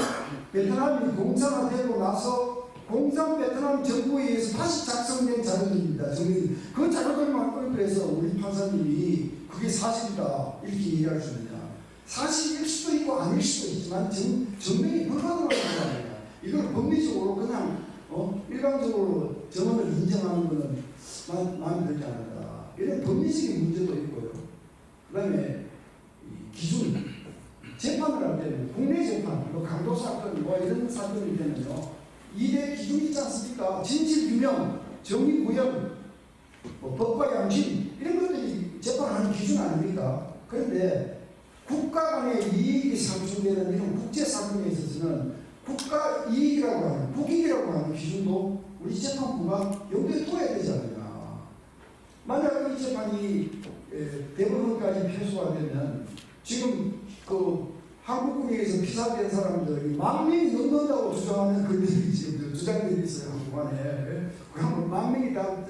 Speaker 3: 베트남이 공산화되고 나서 공산 베트남 정부에 의해서 다시 작성된 자료들입니다. 그 자료들만 끌어서 우리 판사님이 그게 사실이다 이렇게 얘기할 수 있느냐. 사실일 수도 있고 아닐 수도 있지만 증명이 불가능한 거 아니냐. 이걸 법리적으로 그냥 일방적으로 정원을 인정하는 것은 마음에 들지 않는다. 이런 법리적인 문제도 있고요. 그 다음에 기준, 재판을 할 때는 국내 재판, 뭐 강도 사건, 뭐 이런 사건일 때는요, 2대 기준이 있지 않습니까? 진실 규명, 정의 구현, 뭐 법과 양심 이런 것들이 재판하는 기준 아닙니까? 그런데 국가 간의 이익이 상충되는 이런 국제 사건에 있어서는 국가 이익이라고 하는, 국익이라고 하는 기준도 우리 재판부가 염두에 둬야 되지 않느냐. 만약 이 재판이 대법원까지 패소가 되면 지금 그 한국국에서 피살된 사람들이 10,000명이 넘는다고 주장하는 글들이 지금 주장들이 있어요. 한국안에. 그럼 10,000명이 다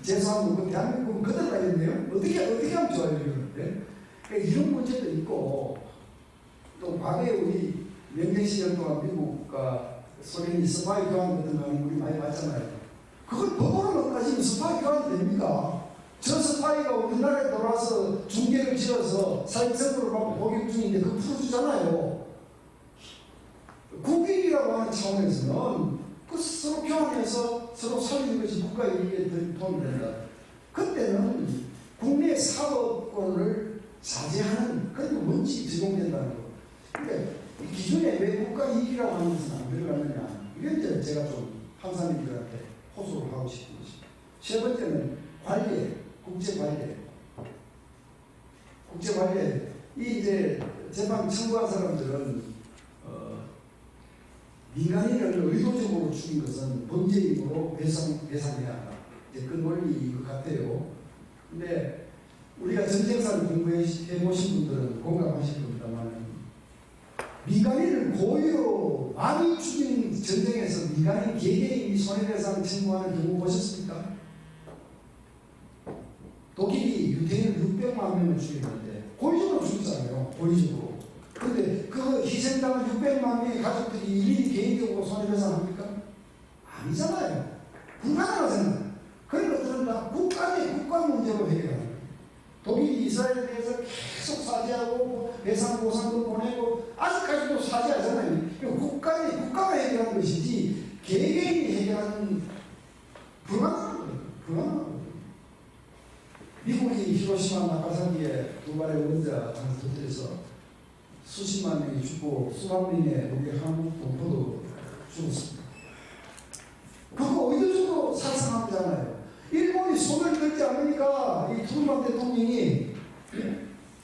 Speaker 3: 재수하면 그 대한민국은 그대로 가겠네요. 어떻게 하면 좋아요, 이러는데. 그러니까 이런 문제도 있고, 또 과거에 우리 명령 시절 동안 미국과 소련이 스파이 교환 같은 거 우리 많이 봤잖아요. 그걸 법으로만 따지면 스파이 교환이 됩니까? 저 스파이가 우리나라에 돌아와서 중계를 지어서 사익선고를 받고 복역 중인데 그거 풀어주잖아요. 국익이라고 하는 차원에서는 그 서로 교환해서 서로 살리는 것이 국가 이익에 도움이 된다. 그때는 국내 사법권을 자제하는 그런 원칙이 적용된다는 거. 그러니까 이 기준에 왜 국가 이익이라고 하는 것은 안 들어가느냐. 이게 이제 제가 좀 판사님들한테 호소를 하고 싶은 것입니다. 세 번째는 관례, 국제 관례. 국제 관례. 이 이제 재판 청구한 사람들은 민간인을 의도적으로 죽인 것은 범죄이므로 배상해야 한다. 이제 그 논리인 것 같아요. 근데 우리가 전쟁사를 공부해 보신 분들은 공감하실 겁니다만, 민간인을 고의로 많이 죽인 전쟁에서 민간인 개개인이 손해배상 청구하는 경우 보셨습니까? 독일이 유대인을 600만 명을 죽였는데 고의적으로 죽였잖아요. 고의적으로. 그런데 그 희생당한 600만 명의 가족들이 일일이 개인적으로 손해배상합니까? 아니잖아요. 불가능하잖아요. 그런 것들은 다 국가 대 국가 문제로 해결하는 거예요. 독일이 이스라엘에 대해서 계속 사죄하고 배상 보상도 보내고 아직까지도 사죄하잖아요. 국가 대 국가가 해결하는 것이지 개개인이 해결하는 불가능한 거예요. 불가능한 거예요. 미국이 히로시마 나가사키에 두 발의 원자 터뜨려서 수십만 명이 죽고 수만 명의 우리 한국 동포도 죽었습니다. 그거 의도적으로 살상하잖아요. 일본이 손을 들지 않으니까 이 트루먼 대통령이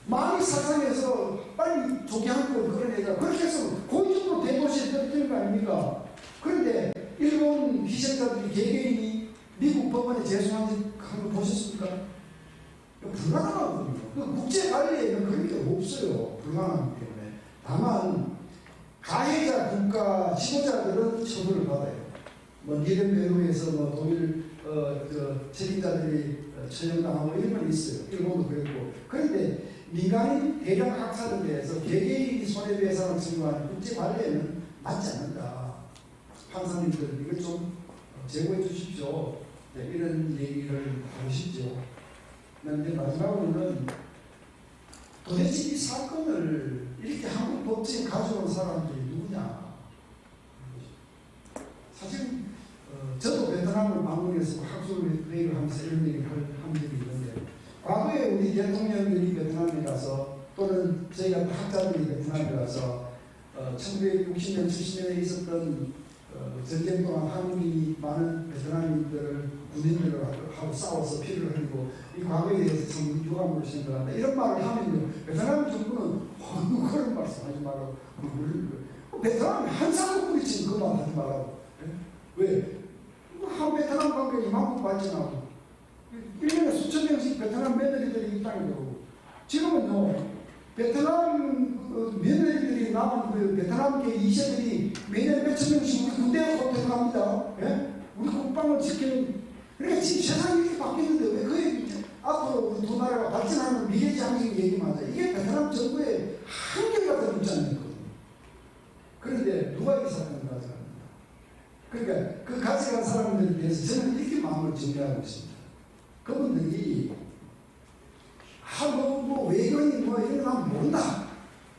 Speaker 3: 많이 살상해서 빨리 조기한국을 끌어내자. 그렇게 해서 고의적으로 대도시에 떨어뜨린 거 아닙니까? 그런데 일본 희생자들이 개개인이 미국 법원에 제소한 거 보셨습니까? 불가능하거든요. 그 국제 관리에는 그런 게 없어요. 불가능하기 때문에. 다만 가해자 국가 지도자들은 처벌을 받아요. 뭐 니른베르크에서 뭐 독일 책임자들이 처형당하고 이런 건 있어요. 일본도 그랬고. 그런데 민간인 대량 학살에 대해서 개개인이 손해배상을 청구하는 국제 관리에는 맞지 않는다. 판사님들 이걸 좀 제고해 주십시오. 네, 이런 얘기를 하고 싶죠. 그런데 마지막으로는 도대체 이 사건을 이렇게 한국 법정에 가져온 사람들이 누구냐. 사실 저도 베트남을 방문해서 학술 회의를 하면서 이런 얘기를 한 적이 있는데, 과거에 우리 대통령들이 베트남에 가서 또는 저희 같은 학자들이 베트남에 가서 1960년, 70년에 있었던 전쟁 동안 한국인이 많은 베트남인들을 군인들을 하고 싸워서 피를 흘리고 이 과거에 대해서 참 유감으로 생각한다. 이런 말을 하면 베트남 정부는 그런 말씀하지 말라고. 베트남이 한사국들이 지금 그 말 하지 말라고. 왜? 한 베트남 관계 이만큼 발전하고 1년에 수천 명씩 베트남 며느리들이 이 땅에 들어오고, 지금은요 베트남 며느리들이 남은 그 베트남계 이세들이 매년 몇천 명씩 우리 군대에 호텔 갑니다. 예? 우리 국방을 지키는. 그러니까 지금 세상이 이렇게 바뀌는데 왜 그게 앞으로 우리 두 나라가 발전하는 미래지향적인 얘기만 하자. 이게 베트남 정부의 한결같은 입장이거든요. 그런데 누가 이 사건을 가져갑니다. 그러니까 그 가져간 사람들에 대해서 저는 이렇게 마음을 정리하고 있습니다. 그분들이 뭐 외교인 뭐 이런 거 모른다.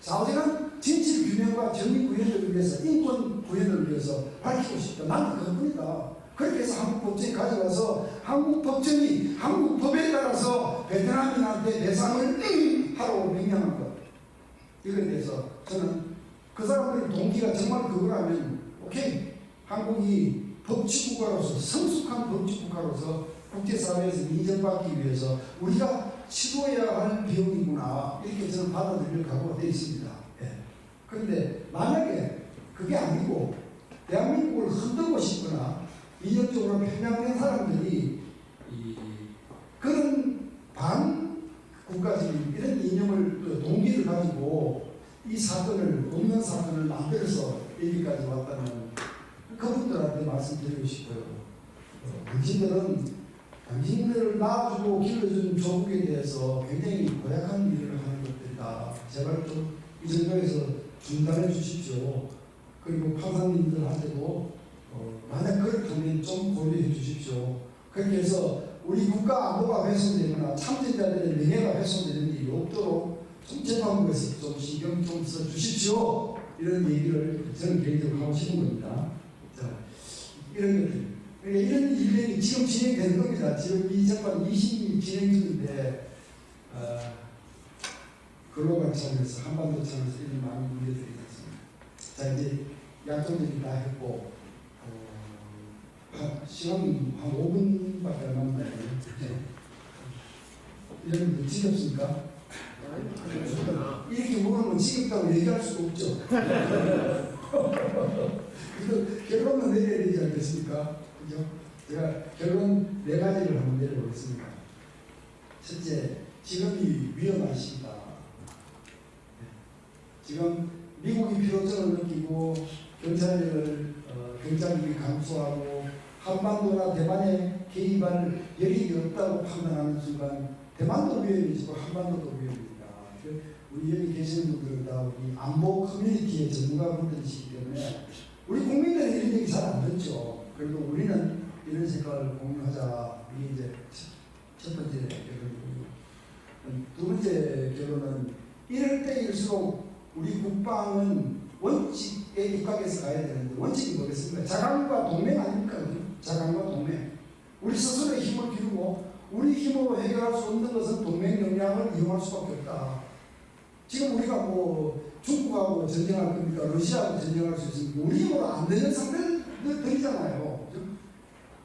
Speaker 3: 좌우지간 진실 규명과 정의 구현을 위해서, 인권 구현을 위해서 밝히고 싶다. 나는 그것뿐이다. 그렇게 해서 한국 법정에 가져가서 한국 법정이 한국 법에 따라서 베트남인한테 배상을 하라고 명령한 것. 이거에 대해서 저는 그 사람들의 동기가 정말 그거라면 오케이. 한국이 법치국가로서 성숙한 법치국가로서 국제사회에서 인정받기 위해서 우리가 치료해야 할 비용이구나 이렇게 저는 받아들일 각오가 되어 있습니다. 예. 그런데 만약에 그게 아니고 대한민국을 흔들고 싶거나 이념적으로 편향된 사람들이 그런 반국가적인 이런 이념을 동기를 가지고 이 사건을 없는 사건을 만들어서 여기까지 왔다면 그분들한테 말씀드리고 싶어요. 당신들을 낳아주고 길러준 조국에 대해서 굉장히 고약한 일을 하는 것들이다. 제발 좀 이 정도에서 중단해 주십시오. 그리고 판사님들한테도 만약 그렇다면 좀 고려해 주십시오. 그렇게 해서 우리 국가 안보가 훼손되거나 참전자들의 명예가 훼손되는 일이 없도록 좀 재판부에서 좀 신경 좀 써 주십시오. 이런 얘기를 저는 개인적으로 하고 싶은 겁니다. 자, 이런 것들. 그러니까 이런 일들이 지금 진행되는 겁니다. 지금 이 재판 20일이 진행 중인데 글로벌 차원에서 한반도 차원에서 이런 많은 문제들이 있습니다. 자 이제 약속들이 다 했고 시간 한 5분밖에 안 남았네요. 여러분들 지겹습니까? 이렇게 물으면 지겹다고 얘기할 수가 없죠. 그래서 결론은 내려야 되지 않겠습니까? 그죠? 제가 결론 4가지를 한번 내려보겠습니다. 첫째, 지금이 위험한 시기다. 지금 미국이 필요성을 느끼고 경찰력을 경찰력이 감소하고 한반도나 대만에 개입할 여력이 없다고 판단하는 순간 대만도 위험이지고 한반도도 위험입니다. 우리 여기 계시는 분들은 다 우리 안보 커뮤니티의 전문가분들이시기 때문에 우리 국민들은 이런 얘기 잘 안 듣죠. 그래도 우리는 이런 생각을 공유하자. 이게 이제 첫 번째 결론이고요. 두 번째 결론은 이럴 때일수록 우리 국방은 원칙에 입각해서 가야 되는데 원칙이 뭐겠습니까? 자강과 동맹 아닙니까? 자강과 동맹. 우리 스스로의 힘을 기르고 우리 힘으로 해결할 수 없는 것은 동맹 역량을 이용할 수밖에 없다. 지금 우리가 뭐 중국하고 전쟁할 겁니까? 러시아하고 전쟁할 수 있습니까? 우리 힘으로 안 되는 상대들이잖아요.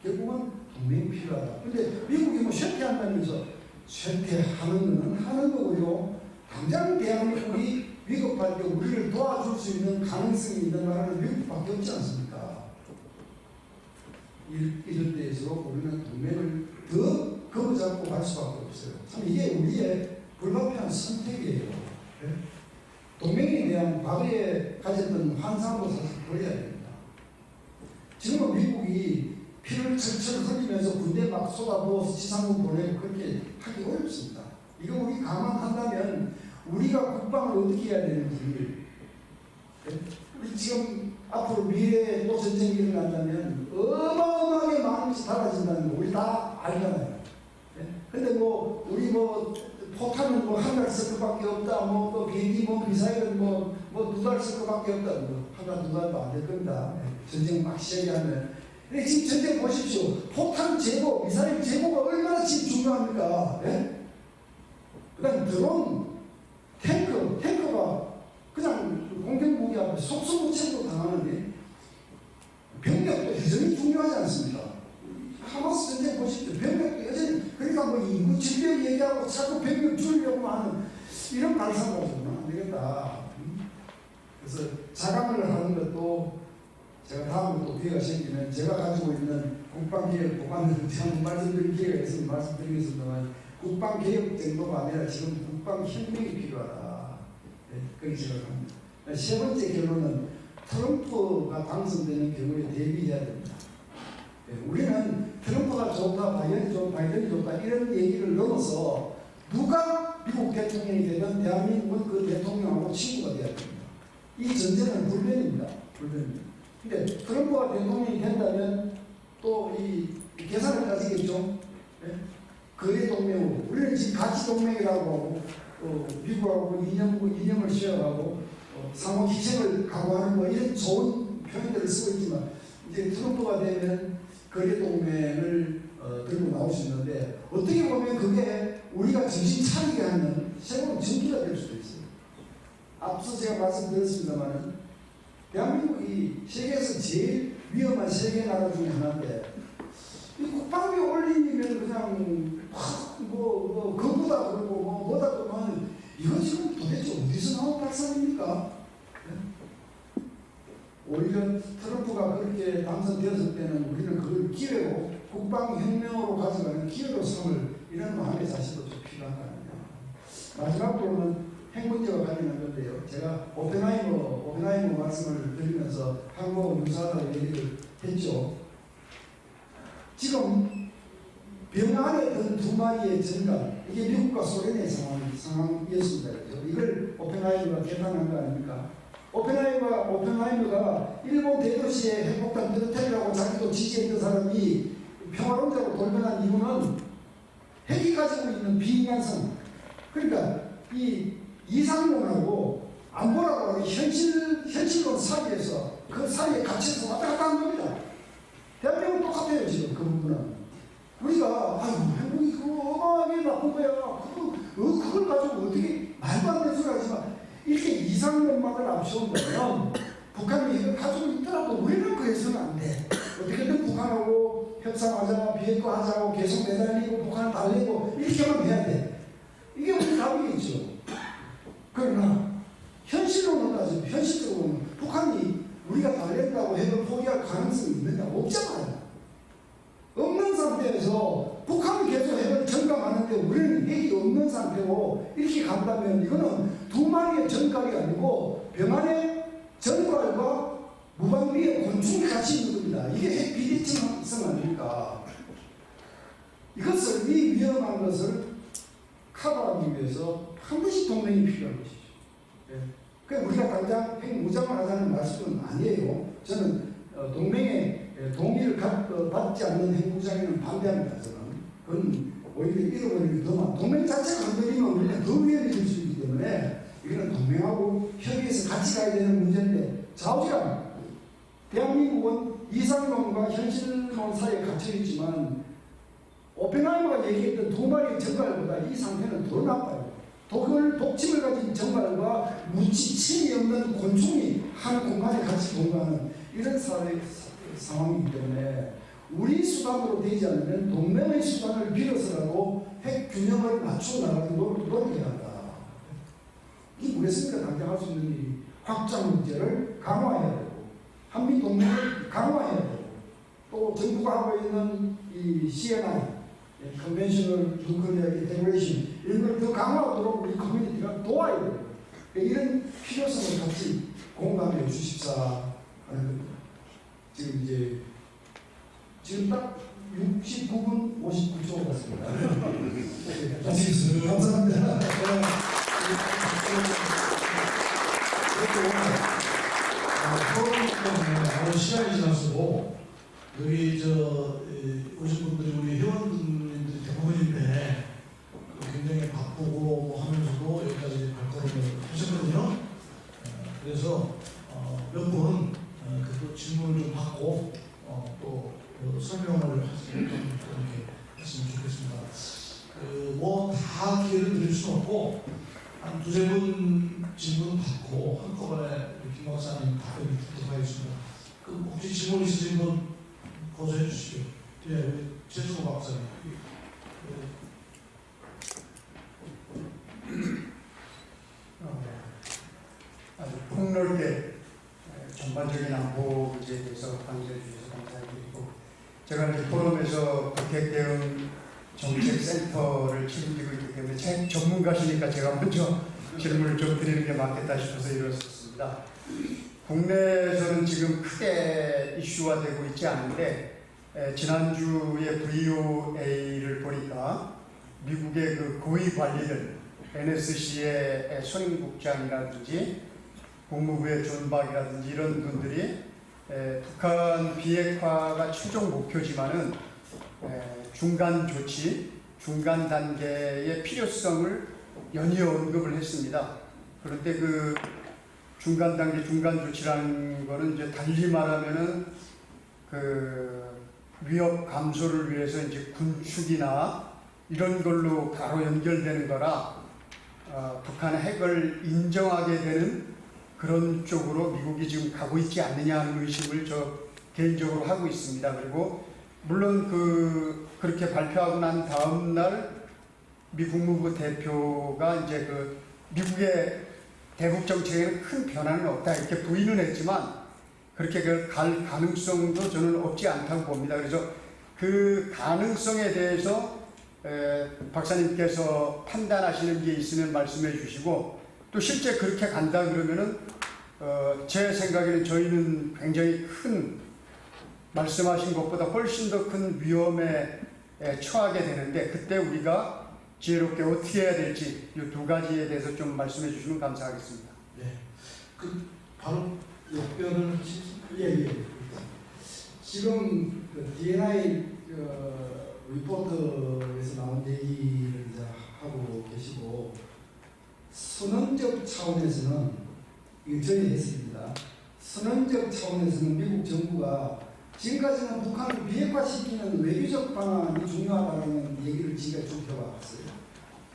Speaker 3: 결국은 동맹이 필요하다. 근데 미국이 뭐 쇠퇴한다면서 쇠퇴하는 건 하는 거고요. 당장 대한민국이 위급할 때 우리를 도와줄 수 있는 가능성이 있는 나라는 미국밖에 없지 않습니까? 이럴 때일수록 우리는 동맹을 더 거부잡고 갈 수밖에 없어요. 참 이게 우리의 불가피한 선택이에요. 네? 동맹에 대한 과거에 가졌던 환상도 사실 버려야 됩니다. 지금은 미국이 피를 철철 흘리면서 군대 막 쏟아부어서 지상군 보내고 그렇게 하기 어렵습니다. 이거 우리 감안한다면 우리가 국방을 어떻게 해야 되는지, 우리 지금 앞으로 미래에 또 전쟁이 일어난다면 어마어마하게 많은 것이 달라진다는 거 우리 다 알잖아요. 근데 뭐 우리 뭐 포탄은 뭐 한 달 쓸 것밖에 없다, 뭐 또 비행기 뭐 미사일은 뭐 두 달 쓸 것밖에 없다, 뭐 한 달 두 달도 안 될 겁니다. 전쟁 막 시작하면. 근데 지금 전쟁 보십시오. 포탄 제거, 미사일 제거가 얼마나 지금 중요합니까? 그다음 드론, 탱크가 그냥 공격무기 앞에 속수무책으로 당하는데 병력도 여전히 중요하지 않습니까? 하마스 전쟁 보십시오. 병력도 여전히, 그러니까 뭐 인구 질병 얘기하고 자꾸 병력 줄이려고 하는 이런 발상으로 안 되겠다. 그래서 자강을 하는 것도 제가 다음에 또 기회가 생기면 제가 가지고 있는 국방개혁 보관을 제가 말씀드릴 기회가 있으면 말씀드리겠습니다만 국방개혁 정도가 아니라 지금 국방혁명이 필요하다. 그렇게 생각합니다. 세 번째 결론은 트럼프가 당선되는 경우에 대비해야 됩니다. 우리는 트럼프가 좋다, 바이든이 좋다, 바이든이 좋다 이런 얘기를 넘어서 누가 미국 대통령이 되든 대한민국은 그 대통령하고 친구가 돼야 됩니다. 이 전제는 불변입니다. 근데 트럼프가 대통령이 된다면 또 이 계산을 따지겠죠. 거래 동맹으로 우리는 지금 가치 동맹이라고 하고 미국하고 이념을 쉐어하고 상호 희생을 각오하는 뭐 이런 좋은 표현들을 쓰고 있지만 이제 트럼프가 되면 거래 동맹을 들고 나올 수 있는데 어떻게 보면 그게 우리가 정신 차리게 하는 새로운 전기가 될 수도 있어요. 앞서 제가 말씀드렸습니다만 대한민국이 세계에서 제일 위험한 세계 나라 중에 하나인데 이 국방비 올리면 그냥 그거보다 그러고 뭐다 그러면 이거 지금 도대체 어디서 나온 발상입니까? 네? 오히려 트럼프가 그렇게 당선되었을 때는 우리는 그걸 기회로 국방혁명으로 가져가는 기회로 삼을 이런 마음의 자세도 좀 필요한 거 아니냐. 마지막으로는 핵 문제와 관련한 건데요. 제가 오펜하이머 말씀을 드리면서 한국하고 유사하다고 얘기를 했죠. 지금 병 안에 든 두 마리의 전갈, 이게 미국과 소련의 상황이었습니다. 이걸 오펜하이머가 개탄한 거 아닙니까? 오펜하이머가 일본 대도시의 핵폭탄 터뜨리라고 자기도 지지했던 사람이 평화론자로 돌변한 이유는 핵이 가지고 있는 비인간성, 그러니까 이 이상론하고 안보라고 현실론 사이에서 그 사이에 갇혀서 왔다 갔다 하는 겁니다. 대한민국은 똑같아요. 지금 그 부분은 우리가 한국이 그거 어마어마하게 나쁜 거야. 그걸 가지고 어떻게 말도 안 되는 소리 하지만 이렇게 이상론만을 앞세운다면 북한이 이걸 가지고 있더라도 우리는 그래서는 안 돼. 어떻게든 북한하고 협상하자, 비핵화하자고 계속 매달리고 북한을 달래고 이렇게만 해야 돼. 이게 우리 답이겠죠. 그러나 현실로는 따지면 현실적으로는 북한이 우리가 달랜다고 핵을 포기할 가능성이 있느냐? 없잖아요. 없는 상태에서 북한이 계속 핵을 전강하는데 우리는 핵이 없는 상태로 이렇게 간다면 이거는 두 마리의 전갈이 아니고 병안의 전갈과 무방비의 곤충이 같이 있는 겁니다. 이게 핵 비대칭성 아닙니까? 이것을, 이 위험한 것을 커버하기 위해서 반드시 동맹이 필요한 것이죠. 그러니까 우리가 당장 핵 무장을 하자는 말씀은 아니에요. 저는 동맹의 동의를 받지 않는 핵 무장에는 반대합니다. 저는 그건 오히려 잃어버리는 게 더 많아. 동맹 자체가 흔들리면 우리는 더 위험해질 수 있기 때문에 이거는 동맹하고 협의해서 같이 가야 되는 문제인데 좌우지간 대한민국은 이상론과 현실론 사이에 갇혀있지만 오펜하이머가 얘기했던 두 마리의 전갈보다 이 상태는 더 나빠요. 독침을 가진 전갈과 침이 없는 곤충이 한 공간에 같이 동거하는 이런 상황이기 때문에 우리 수단으로 되지 않으면 동맹의 수단을 빌어서라도 핵 균형을 맞추어 나가기 노력해야 한다. 이게 우리가 당장 할 수 있는 일이 확장 문제를 강화해야 되고 한미 동맹을 강화해야 되고 또 정부가 하고 있는 이 CNI 컨벤셔널 뉴클리어 인테그레이션 이런 걸 더 강화하도록 우리 커뮤니티가 도와야 돼요. 이런 필요성을 같이 공감해 주십사 하는 겁니다. 지금 딱 69분 59초 같습니다. 마치겠습니다. 감사합니다.
Speaker 1: 토론 시간이 지났고 여기 오신 분들이 우리 회원분들이 대부분인데 굉장히 바쁘고 뭐 하면서도 여기까지 발걸음을 하셨거든요. 그래서 몇 분은 그 질문을 좀 받고 또 설명을 하시면 이렇게 했으면 좋겠습니다. 뭐 다 기회를 드릴 수는 없고 한 두세 분 질문 받고 한꺼번에 김 박사님 답변을 듣도록 하겠습니다. 혹시 질문 있으신 분 고소해 주시죠. 예, 최수호 박사님.
Speaker 4: 아주 폭넓게 전반적인 안보 문제에 대해서 강조해 주셔서 감사드리고, 제가 이제 포럼에서 북핵 대응 정책센터를 책임지고 있기 때문에 전문가시니까 제가 먼저 질문을 좀 드리는 게 맞겠다 싶어서 이뤘습니다. 국내에서는 지금 크게 이슈화되고 있지 않은데 지난주에 VOA를 보니까 미국의 그 고위 관리들 NSC의 손임국장이라든지 국무부의 존박이라든지 이런 분들이 북한 비핵화가 최종 목표지만은 중간 조치, 중간 단계의 필요성을 연이어 언급을 했습니다. 그런데 그 중간 단계 중간 조치라는 거는 이제 달리 말하면은 그 위협 감소를 위해서 이제 군축이나 이런 걸로 바로 연결되는 거라 북한의 핵을 인정하게 되는 그런 쪽으로 미국이 지금 가고 있지 않느냐 하는 의심을 저 개인적으로 하고 있습니다. 그리고 물론 그렇게 발표하고 난 다음 날 미 국무부 대표가 이제 그 미국의 대북 정책에는 큰 변화는 없다 이렇게 부인은 했지만 그렇게 갈 가능성도 저는 없지 않다고 봅니다. 그래서 그 가능성에 대해서 박사님께서 판단하시는 게 있으면 말씀해 주시고 또 실제 그렇게 간다 그러면은 제 생각에는 저희는 굉장히 큰 말씀하신 것보다 훨씬 더 큰 위험에 처하게 되는데 그때 우리가 지혜롭게 어떻게 해야 될지 이 두 가지에 대해서 좀 말씀해 주시면 감사하겠습니다.
Speaker 1: 네. 바로 역변을
Speaker 3: 예. 지금 그 D&I 리포트에서 나온 얘기를 이제 하고 계시고 선언적 차원에서는 이거 저희 했습니다. 선언적 차원에서는 미국 정부가 지금까지는 북한을 비핵화시키는 외교적 방안이 중요하다는 얘기를 지가 쭉 해왔어요.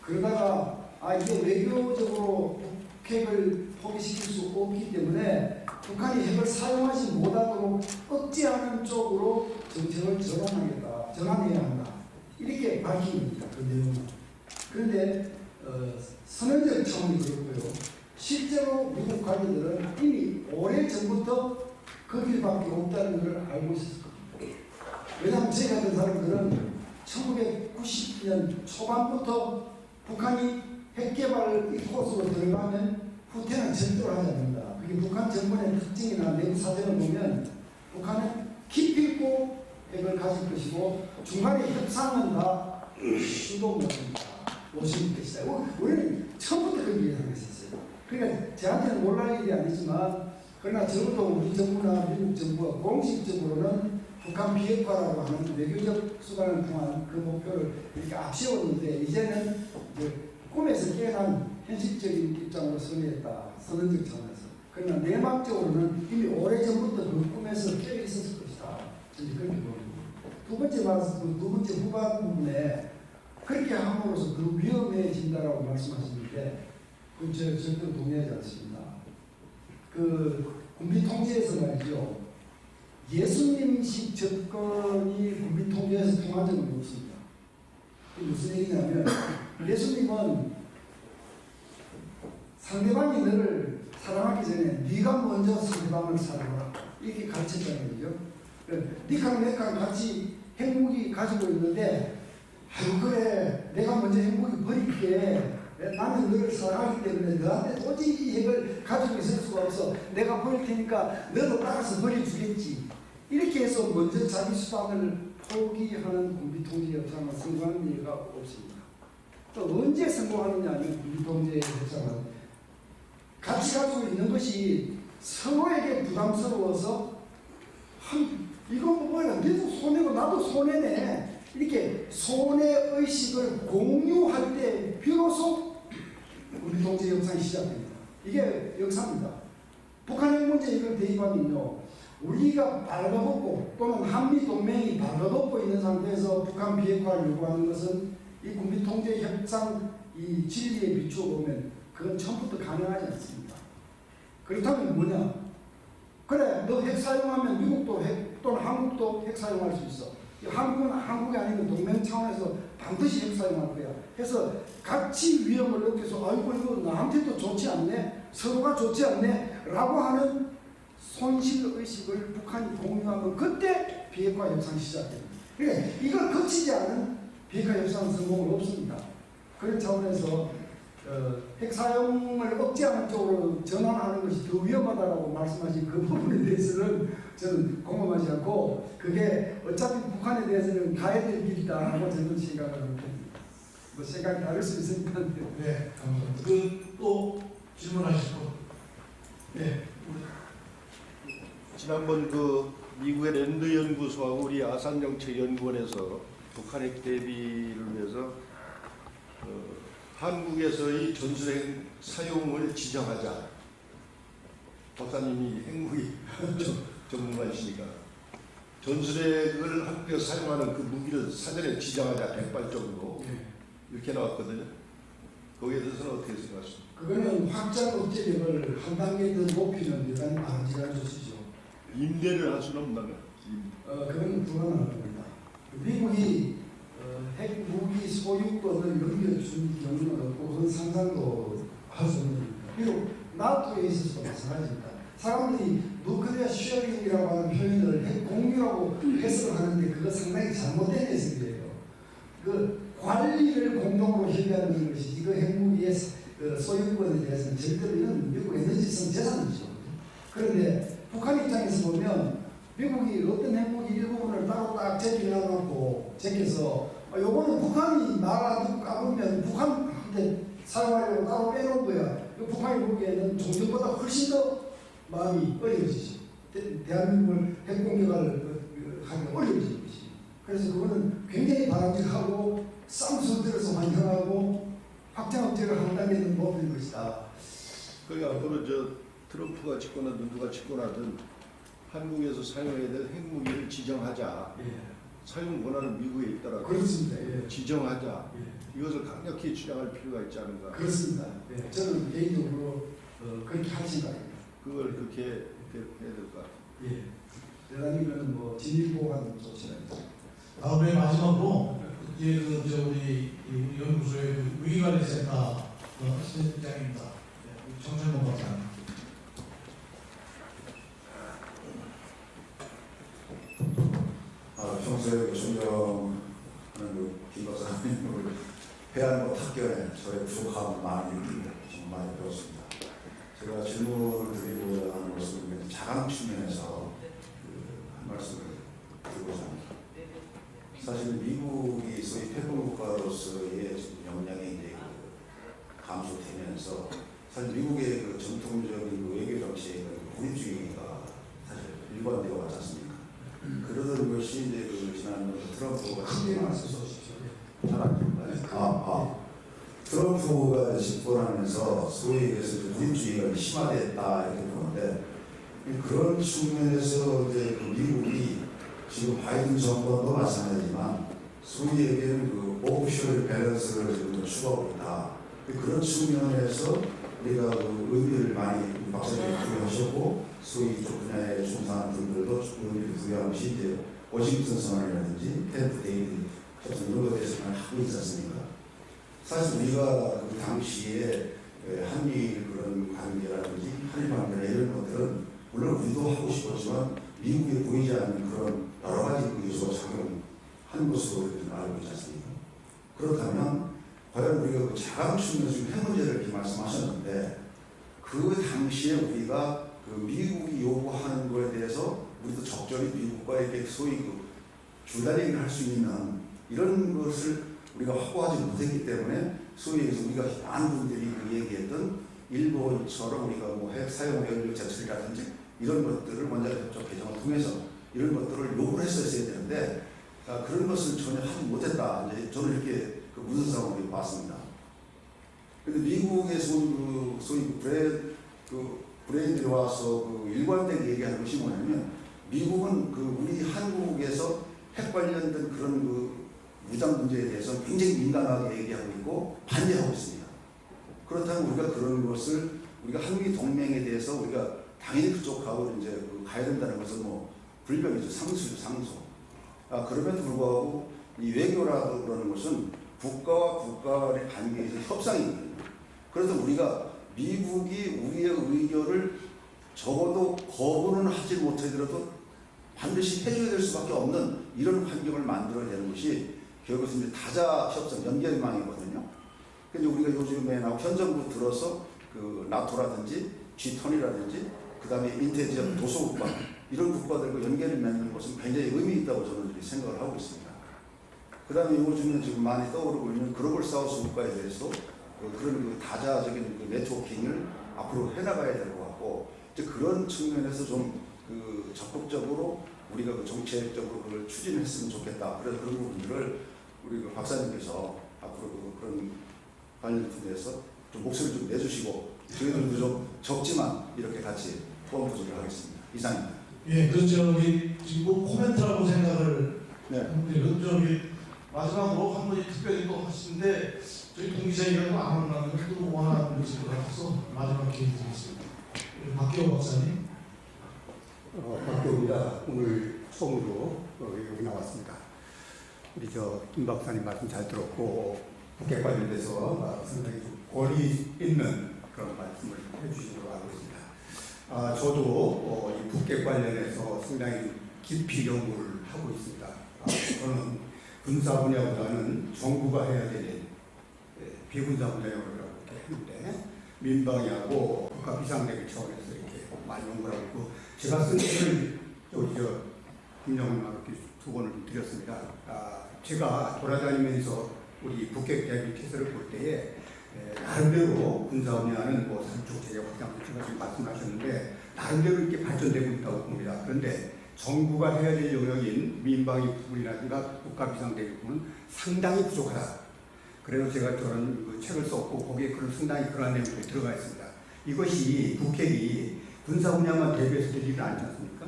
Speaker 3: 그러다가 이게 외교적으로 핵을 포기시킬 수 없기 때문에 북한이 핵을 사용하지 못하도록 억제하는 쪽으로 정책을 전환해야 한다. 이렇게 밝힙니다. 그 내용은. 그런데 선언적 차원이 그렇고요. 실제로 미국 관리들은 이미 오래전부터 그 길밖에 없다는 걸 알고 있었을 겁니다. 왜냐하면 저희 같은 사람들은 1990년 초반부터 북한이 핵개발 이 코스로 들어가면 후퇴는 절대로 하지 않는다. 그게 북한 정권의 특징이나 내부 사정을 보면 북한은 기필코 핵을 가질 것이고 중간에 협상은 다 시도 못합니다. 오십 것이다. 우리는 처음부터 그렇게 예상했었어요. 그러니까 저한테는 놀랄 일이 아니지만 그러나 적어도 우리 정부나 미국 정부가 공식적으로는 북한 비핵화라고 하는 외교적 수단을 통한 그 목표를 이렇게 앞세웠는데 이제는 꿈에서 깨어난 현실적인 입장으로 선회했다. 선언적 차원에서. 그러나 내막적으로는 이미 오래전부터 그 꿈에서 깨어 있었을 것이다. 그렇게 봅니다. 두 번째 후반 부분에 그렇게 함으로써 그 위험해진다라고 말씀하시는데 그 절대로 동의하지 않습니다. 그 군비 통제에서 말이죠. 예수님식 접근이 군비 통제에서 통한 적은 없습니다. 이게 무슨 얘기냐면 예수님은 상대방이 너를 사랑하기 전에 네가 먼저 상대방을 사랑하라 이렇게 가르쳤다는 거죠. 니카랑 내카랑 같이 핵무기 가지고 있는데 아유 그래 내가 먼저 핵무기 버릴게 나는 너를 사랑하기 때문에 너한테 도저히 이 핵을 가지고 있을 수가 없어 내가 버릴 테니까 너도 따라서 버려주겠지 이렇게 해서 먼저 자기 수단을 포기하는 군비통제 협상을 성공하는 예가 없습니다. 또 언제 성공하느냐 하면 군비통제 협상은 같이 가지고 있는 것이 서로에게 부담스러워서 이거 뭐야 너도 손해고 나도 손해네 이렇게 손해의식을 공유할 때 비로소 군비통제 협상이 시작됩니다. 이게 역사입니다. 북한 핵 문제 이걸 대입하면요 우리가 발가벗고 또는 한미동맹이 발가벗고 있는 상태에서 북한 비핵화를 요구하는 것은 이 군비통제 협상 이 진리에 비추어 보면 그건 처음부터 가능하지 않습니다. 그렇다면 뭐냐? 그래 너 핵 사용하면 미국도 핵 또는 한국도 핵 사용할 수 있어. 한국은 한국이 아니면 동맹 차원에서 반드시 핵 사용할 거야. 해서 같이 위험을 느껴서 아이고 이거 나한테도 좋지 않네 서로가 좋지 않네 라고 하는 손실의식을 북한이 공유하면 그때 비핵화 협상이 시작됩니다. 그러니까 이걸 거치지 않은 비핵화 협상 성공은 없습니다. 그런 차원에서 핵 사용을 억제하는 쪽으로 전환하는 것이 더 위험하다고 말씀하신 그 부분에 대해서는 저는 공감하지 않고 그게 어차피 북한에 대해서는 가야 될 길이다라고 저는 생각을 합니다. 뭐 생각이 다를 수 있으니까.
Speaker 1: 네, 감사합니다. 또 질문하시고. 네.
Speaker 5: 지난번 그 미국의 랜드 연구소하고 우리 아산정책연구원에서 북한핵 대비를 위해서 한국에서의 전술핵 사용을 지정하자 박사님이 핵무기 전문가이시니까 전술핵을 한국에서 사용하는 그 무기를 사전에 지정하자 100발 정도 이렇게 나왔거든요. 거기에 대해서는 어떻게 생각하십니까?
Speaker 3: 그거는 확장 억제력을 한 단계 더 높이는 대단히 방지한 조치죠.
Speaker 5: 임대를 할 수는 없나요?
Speaker 3: 그건 불가능한 겁니다. 미국이 핵무기 소유권을 넘겨준 경우는 없고 그건 상상도 할 수 없는 겁니다. 비록 나토에 있어서도 마찬가지입니다. 사람들이 누클리어 쉐어링이라고 하는 표현을 핵 공유라고 해석을 하는데 그거 상당히 잘못된 해석이에요. 그 관리를 공동으로 협의하는 것이 이거 핵무기의 그 소유권에 대해서는 절대로 이런 미국 에너지성 재산이죠. 그런데 북한 입장에서 보면 미국이 어떤 핵무기 일부분을 따로 딱 제껴놔놓고 제껴서 요거는 북한이 말 안 듣고 까보면 북한한테 사용하려고 따로 빼놓은 거야. 북한이 보기에는 종전보다 훨씬 더 마음이 어려워지죠. 대한민국을 핵공격을 하기 어려워지는 것이. 그래서 그거는 굉장히 바람직하고 쌍수를 들어서 환영하고 확장 억제를 한 단계 는 높인 것이다.
Speaker 5: 그러니까 앞으로 저 트럼프가 집권하든 누가 집권하든 한국에서 사용해야 될 핵무기를 지정하자. 사용 권한은 미국에 있더라도
Speaker 3: 그렇습니다. 예.
Speaker 5: 지정하자.
Speaker 3: 예.
Speaker 5: 이것을 강력히 주장할 필요가 있지 않은가.
Speaker 3: 그렇습니다. 예. 저는 개인적으로 그렇게 할 생각입니다.
Speaker 5: 그걸 그렇게 해야 될 것 같아요.
Speaker 3: 예. 대단히는 뭐 진입보호하는 조치입니다.
Speaker 1: 다음에 마지막으로 이제 우리 연구소의 위기관리센터 센터장입니다. 정철문 박사님.
Speaker 6: 평소에 존경하는 김 박사님을 회안고 탑견에 저의 부족함을 많이 느끼고 정말 많이 배웠습니다. 제가 질문을 드리고자 하는 것은 자강 측면에서 한 말씀을 드리고자 합니다. 사실 미국이 소위 패권국가로서의 역량이 이제 감소되면서 사실 미국의 그 전통적인 외교 정치의 독립주의가 사실 일관되어 왔지 않습니까? 그러던 것이 이제 그 지난 트럼프가
Speaker 3: 크게 말씀하십시오.
Speaker 6: 잘안 들리나요? 트럼프가 집권하면서 소위 얘기해서 독립주의가 심화됐다 이렇게 보는데 그런 측면에서 이제 그 미국이 지금 바이든 정권도 마찬가지지만 소위 얘기하는 그 오프쇼 밸런스를 지금 추구하고 있다. 그런 측면에서 우리가 그 의미를 많이 박사님이 부여하셨고 소위 이쪽 분야의 중상한 분들도 의미를 부여한 것이 이제 워싱턴 선언이라든지 캠프 데이비드 협상 이런 것에 대해서 하고 있지 않습니까? 사실 우리가 그 당시에 한미 그런 관계라든지 한일 관계나 이런 것들은 물론 우리도 하고 싶었지만 미국에 보이지 않는 그런 여러 가지 요소가 작용한 것으로 알고 있지 않습니까? 그렇다면 과연 우리가 그 자강 측면에서 핵 문제를 이렇게 말씀하셨는데 그 당시에 우리가 그 미국이 요구하는 거에 대해서 우리도 적절히 미국과 이렇게 소위 그 줄다리기를 할 수 있는 이런 것을 우리가 확보하지 못했기 때문에 소위 우리가 많은 분들이 그 얘기했던 일본처럼 우리가 뭐 핵 사용 연료 제출이라든지 이런 것들을 원자력 협정 개정을 통해서 이런 것들을 요구를 했었어야 되는데 그런 것을 전혀 하지 못했다. 이제 저는 이렇게 그 문서상으로 봤습니다. 근데 미국에서 그 소위 브레인들이 와서 그 일관되게 얘기하는 것이 뭐냐면 미국은 그 우리 한국에서 핵 관련된 그런 그 무장 문제에 대해서 굉장히 민감하게 얘기하고 있고 반대하고 있습니다. 그렇다면 우리가 그런 것을 우리가 한미 동맹에 대해서 우리가 당연히 그쪽하고 이제 그 가야 된다는 것은 뭐 불변이죠. 상수죠, 상수. 그럼에도 불구하고 이 외교라고 그러는 것은 국가와 국가 간의 관계에서 협상이거든요. 그래서 우리가 미국이 우리의 의견을 적어도 거부는 하지 못하더라도 반드시 해줘야 될 수밖에 없는 이런 환경을 만들어야 되는 것이 결국 이제 다자 협상 연결망이거든요. 근데 우리가 요즘에 나오고 현 정부 들어서 그 나토라든지 G20이라든지 그 다음에 인태 지역 도서국가 이런 국가들과 연계를 맺는 것은 굉장히 의미 있다고 저는 생각을 하고 있습니다. 그 다음에 요즘에 지금 많이 떠오르고 있는 글로벌 사우스 국가에 대해서 그런 그 다자적인 그 네트워킹을 앞으로 해나가야 될 것 같고 이제 그런 측면에서 좀 그 적극적으로 우리가 그 정책적으로 그걸 추진했으면 좋겠다. 그래서 그런 부분들을 우리 그 박사님께서 앞으로 그런 관련 분야에서 좀 목소리를 좀 내주시고 저희들도 좀 적지만 이렇게 같이 포함 조를 하겠습니다. 이상입니다.
Speaker 1: 예, 그 저기 지금 뭐 코멘트라고 생각을
Speaker 6: 네.
Speaker 1: 했는데 그 저기 마지막으로 한 분이 특별히 또 하시는데 저희 동기자이라고 안 하면 또 원하는 것을 같아서 마지막 기회 드리겠습니다. 박기호 박사님.
Speaker 4: 박교입니다. 오늘 처음으로 여기 나왔습니다. 우리 김 박사님 말씀 잘 들었고 북핵 관련돼서 상당히 좀 권위 있는 그런 말씀을 해주시도록 하고 있습니다. 저도 이 북핵 관련해서 상당히 깊이 연구를 하고 있습니다. 저는 군사 분야보다는 정부가 해야 되는 비군사 분야라고 이렇게 했는데 민방위하고 국가 비상대비 차원에서 이렇게 많이 연구를 하고 있고 제가 쓴 책을 김영훈님하고 두 권을 드렸습니다. 제가 돌아다니면서 우리 북핵 대비 태세를 볼 때에 나름대로 군사 분야는 뭐 삼축 제재 확장 제가 지금 말씀하셨는데 나름대로 이렇게 발전되고 있다고 봅니다. 그런데 정부가 해야 될 영역인 민방위 부분이라든가 국가 비상대비 부분은 상당히 부족하다. 그래서 제가 저런 그 책을 썼고 거기에 그런 상당히 그러한 내용들이 들어가 있습니다. 이것이 북핵이 군사 분야만 대비해서 될 일은 아니지 않습니까?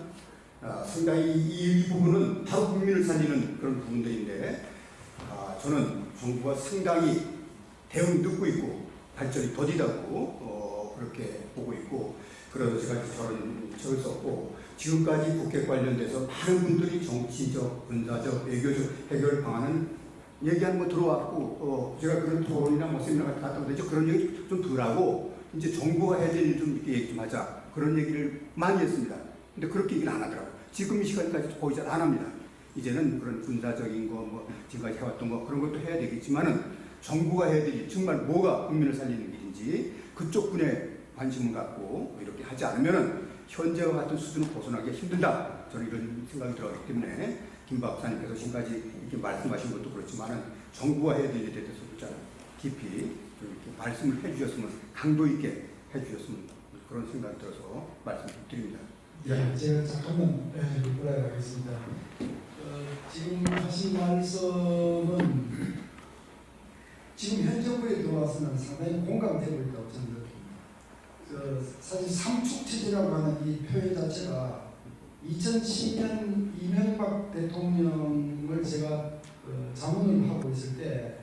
Speaker 4: 상당히 이 부분은 바로 국민을 살리는 그런 부분들인데 저는 정부가 상당히 대응이 늦고 있고 발전이 더디다고 그렇게 보고 있고 그래서 제가 저런 책을 썼고 지금까지 북핵 관련돼서 많은 분들이 정치적, 군사적, 외교적 해결 방안은 얘기하는 거 들어왔고 제가 그런 토론이나 뭐 세미나 같은 거 갔다 오는데 그런 얘기 좀 덜하고 이제 정부가 해야 될 일 좀 이렇게 얘기 좀 하자 그런 얘기를 많이 했습니다. 근데 그렇게 얘기를 안 하더라고요. 지금 이 시간까지 거의 잘 안 합니다. 이제는 그런 군사적인 거 뭐 지금까지 해왔던 거 그런 것도 해야 되겠지만은 정부가 해야 될 일 정말 뭐가 국민을 살리는 일인지 그쪽 분에 관심을 갖고 이렇게 하지 않으면은 현재와 같은 수준을 벗어나기 힘들다. 저는 이런 생각이 들어가기 때문에 김 박사님께서 지금까지 이렇게 말씀하신 것도 그렇지만은 정부가 해야 될 일에 대해서 좀 깊이 좀 이렇게 말씀을 해주셨으면 강도 있게 해주셨으면 그런 생각이 들어서 말씀드립니다.
Speaker 3: 네, 제가 잠깐만 리플라이 하겠습니다. 지금 하신 말씀은 지금 현 정부에 들어와서는 상당히 공감되고 있다고 저는 느낍니다. 사실 삼축체제라고 하는 이 표현 자체가 2010년 이명박 대통령을 제가 자문을 하고 있을 때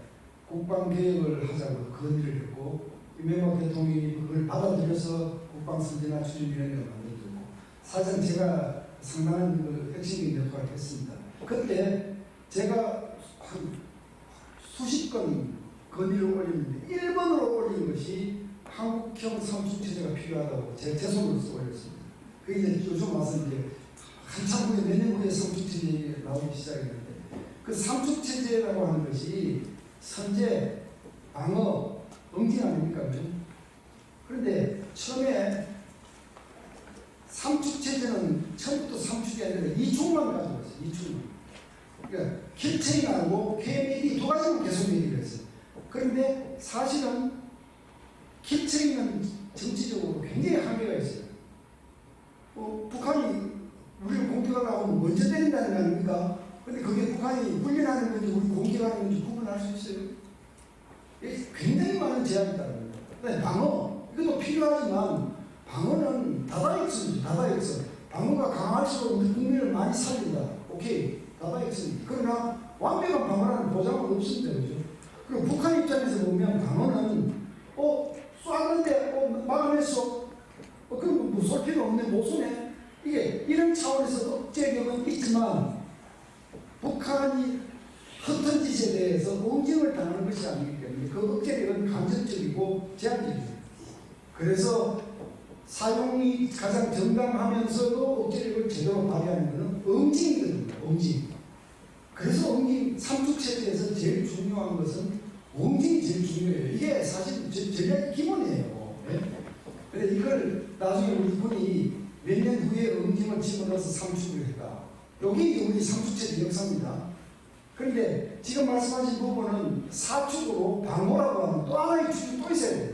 Speaker 3: 국방계획을 하자고 건의를 했고 이명박 대통령이 그걸 받아들여서 국방선진화 추진위원회를 만들었고 사실은 제가 상당한 그 핵심적인 역할을 했습니다. 그때 제가 한 수십 건 건의를 올렸는데 1번으로 올린 것이 한국형 삼축체제가 필요하다고 제 손으로서 올렸습니다. 그게 이제 요즘 와서 이제 한참 후에 몇 년 후에 삼축체제가 나오기 시작했는데 그 삼축체제라고 하는 것이 선제, 방어, 응징 아닙니까? 그런데 처음에 삼축체제는 처음부터 삼축이 아니라 이축만 가지고 있어요. 이축만. 그러니까 킬체인하고 KMAD 두 가지만 계속 얘기를 했어요. 그런데 사실은 킬체인은 정치적으로 굉장히 한계가 있어요. 북한이 우리를 공격하려고 하면 먼저 때린다는 거 아닙니까? 근데 그게 북한이 훈련하는 건지 우리 공격하는 건지 구분할 수 있어요. 굉장히 많은 제약이 있다는 겁니다. 네, 방어, 이것도 필요하지만 방어는 다다익선이죠. 다다익선. 방어가 강할수록 우리 국민을 많이 살린다. 오케이. 다다익선. 그러나 완벽한 방어라는 보장은 없습니다. 그죠? 그리고 북한 입장에서 보면 방어는 쐈는데 막아냈어. 그럼 뭐 쏠 필요 없네. 못 쏘네. 이게 이런 차원에서 억제력은 있지만 북한이 허튼 짓에 대해서 응징을 당하는 것이 아니기 때문에 그 억제력은 감정적이고 제한적이에요. 그래서 사용이 가장 정당하면서도 억제력을 제대로 발휘하는 것은 응징이거든요. 응징. 그래서 응징, 삼축체제에서 제일 중요한 것은 응징이 제일 중요해요. 이게 사실 전략의 기본이에요. 네? 근데 이걸 나중에 우리 군이 몇 년 후에 응징을 집어넣어서 삼축을 했다. 여기 우리 삼축체제 역사입니다. 그런데 지금 말씀하신 부분은 사축으로 방어라고 하는 또 하나의 축이 또 있어야 돼요.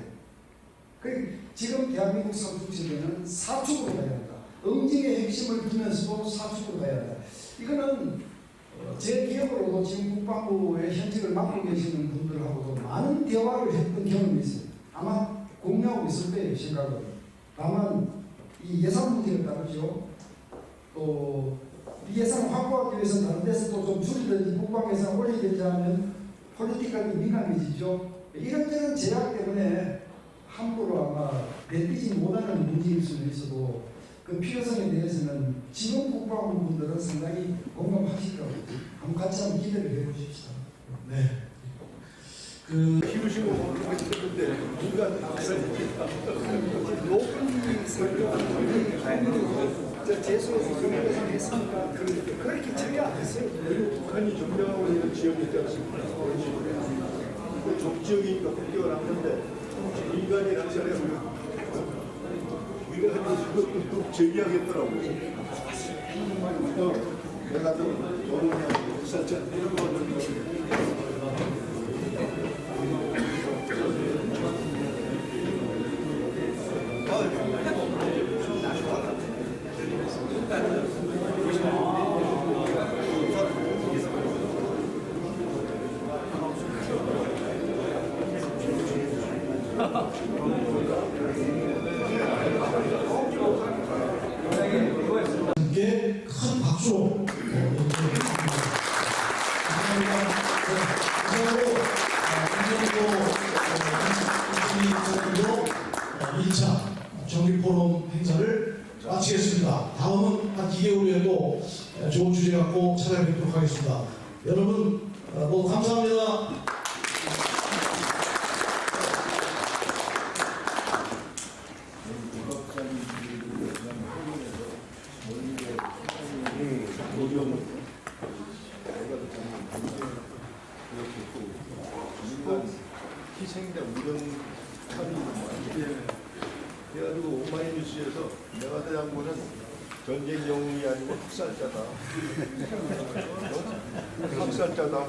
Speaker 3: 지금 대한민국 삼축체제는 사축으로 가야 한다. 응징의 핵심을 두면서도 사축으로 가야 한다. 이거는 제 기억으로도 지금 국방부의 현직을 맡고 계시는 분들하고도 많은 대화를 했던 경험이 있어요. 아마 공유하고 있을 거예요, 생각을. 다만 이 예산 문제가 따르죠. 또 이 예산을 확보하기 위해서 다른 데서 또 좀 줄이든지 국방 예산 올려야 되지 않으면 폴리티컬이 민감해지죠. 이런저런 제약 때문에 함부로 아마 내비지 못하는 문제일 수도 있어도 그 필요성에 대해서는 지금 국방부분들은 상당히 공감하실 거라고 한번 같이 한번 기대를 해보십시다.
Speaker 1: 네. 그
Speaker 5: 키우시고 했는데 누가
Speaker 3: 재수에서 그렇게 했으니까 그렇게 처리 안 했어요.
Speaker 5: 북한이 점령하고 있는 지역이 있지 않습니까? 적지역이니까 국교가 남는데 인간이 낙선해 우리가 그것도 또 제기하겠더라고. 내가 좀 결혼하고 살짝 이런 거
Speaker 1: 함께 큰 박수로 이상으로 2차 정기포럼 행사를 마치겠습니다. 다음은 한 2개월 후에도 좋은 주제 갖고 찾아뵙도록 하겠습니다. 여러분 모두 감사합니다.
Speaker 5: 희생자 무덤 그래가지고 오마이뉴스에서 메가더 장군은 전쟁 영웅이 아니고 학살자다. 학살자다.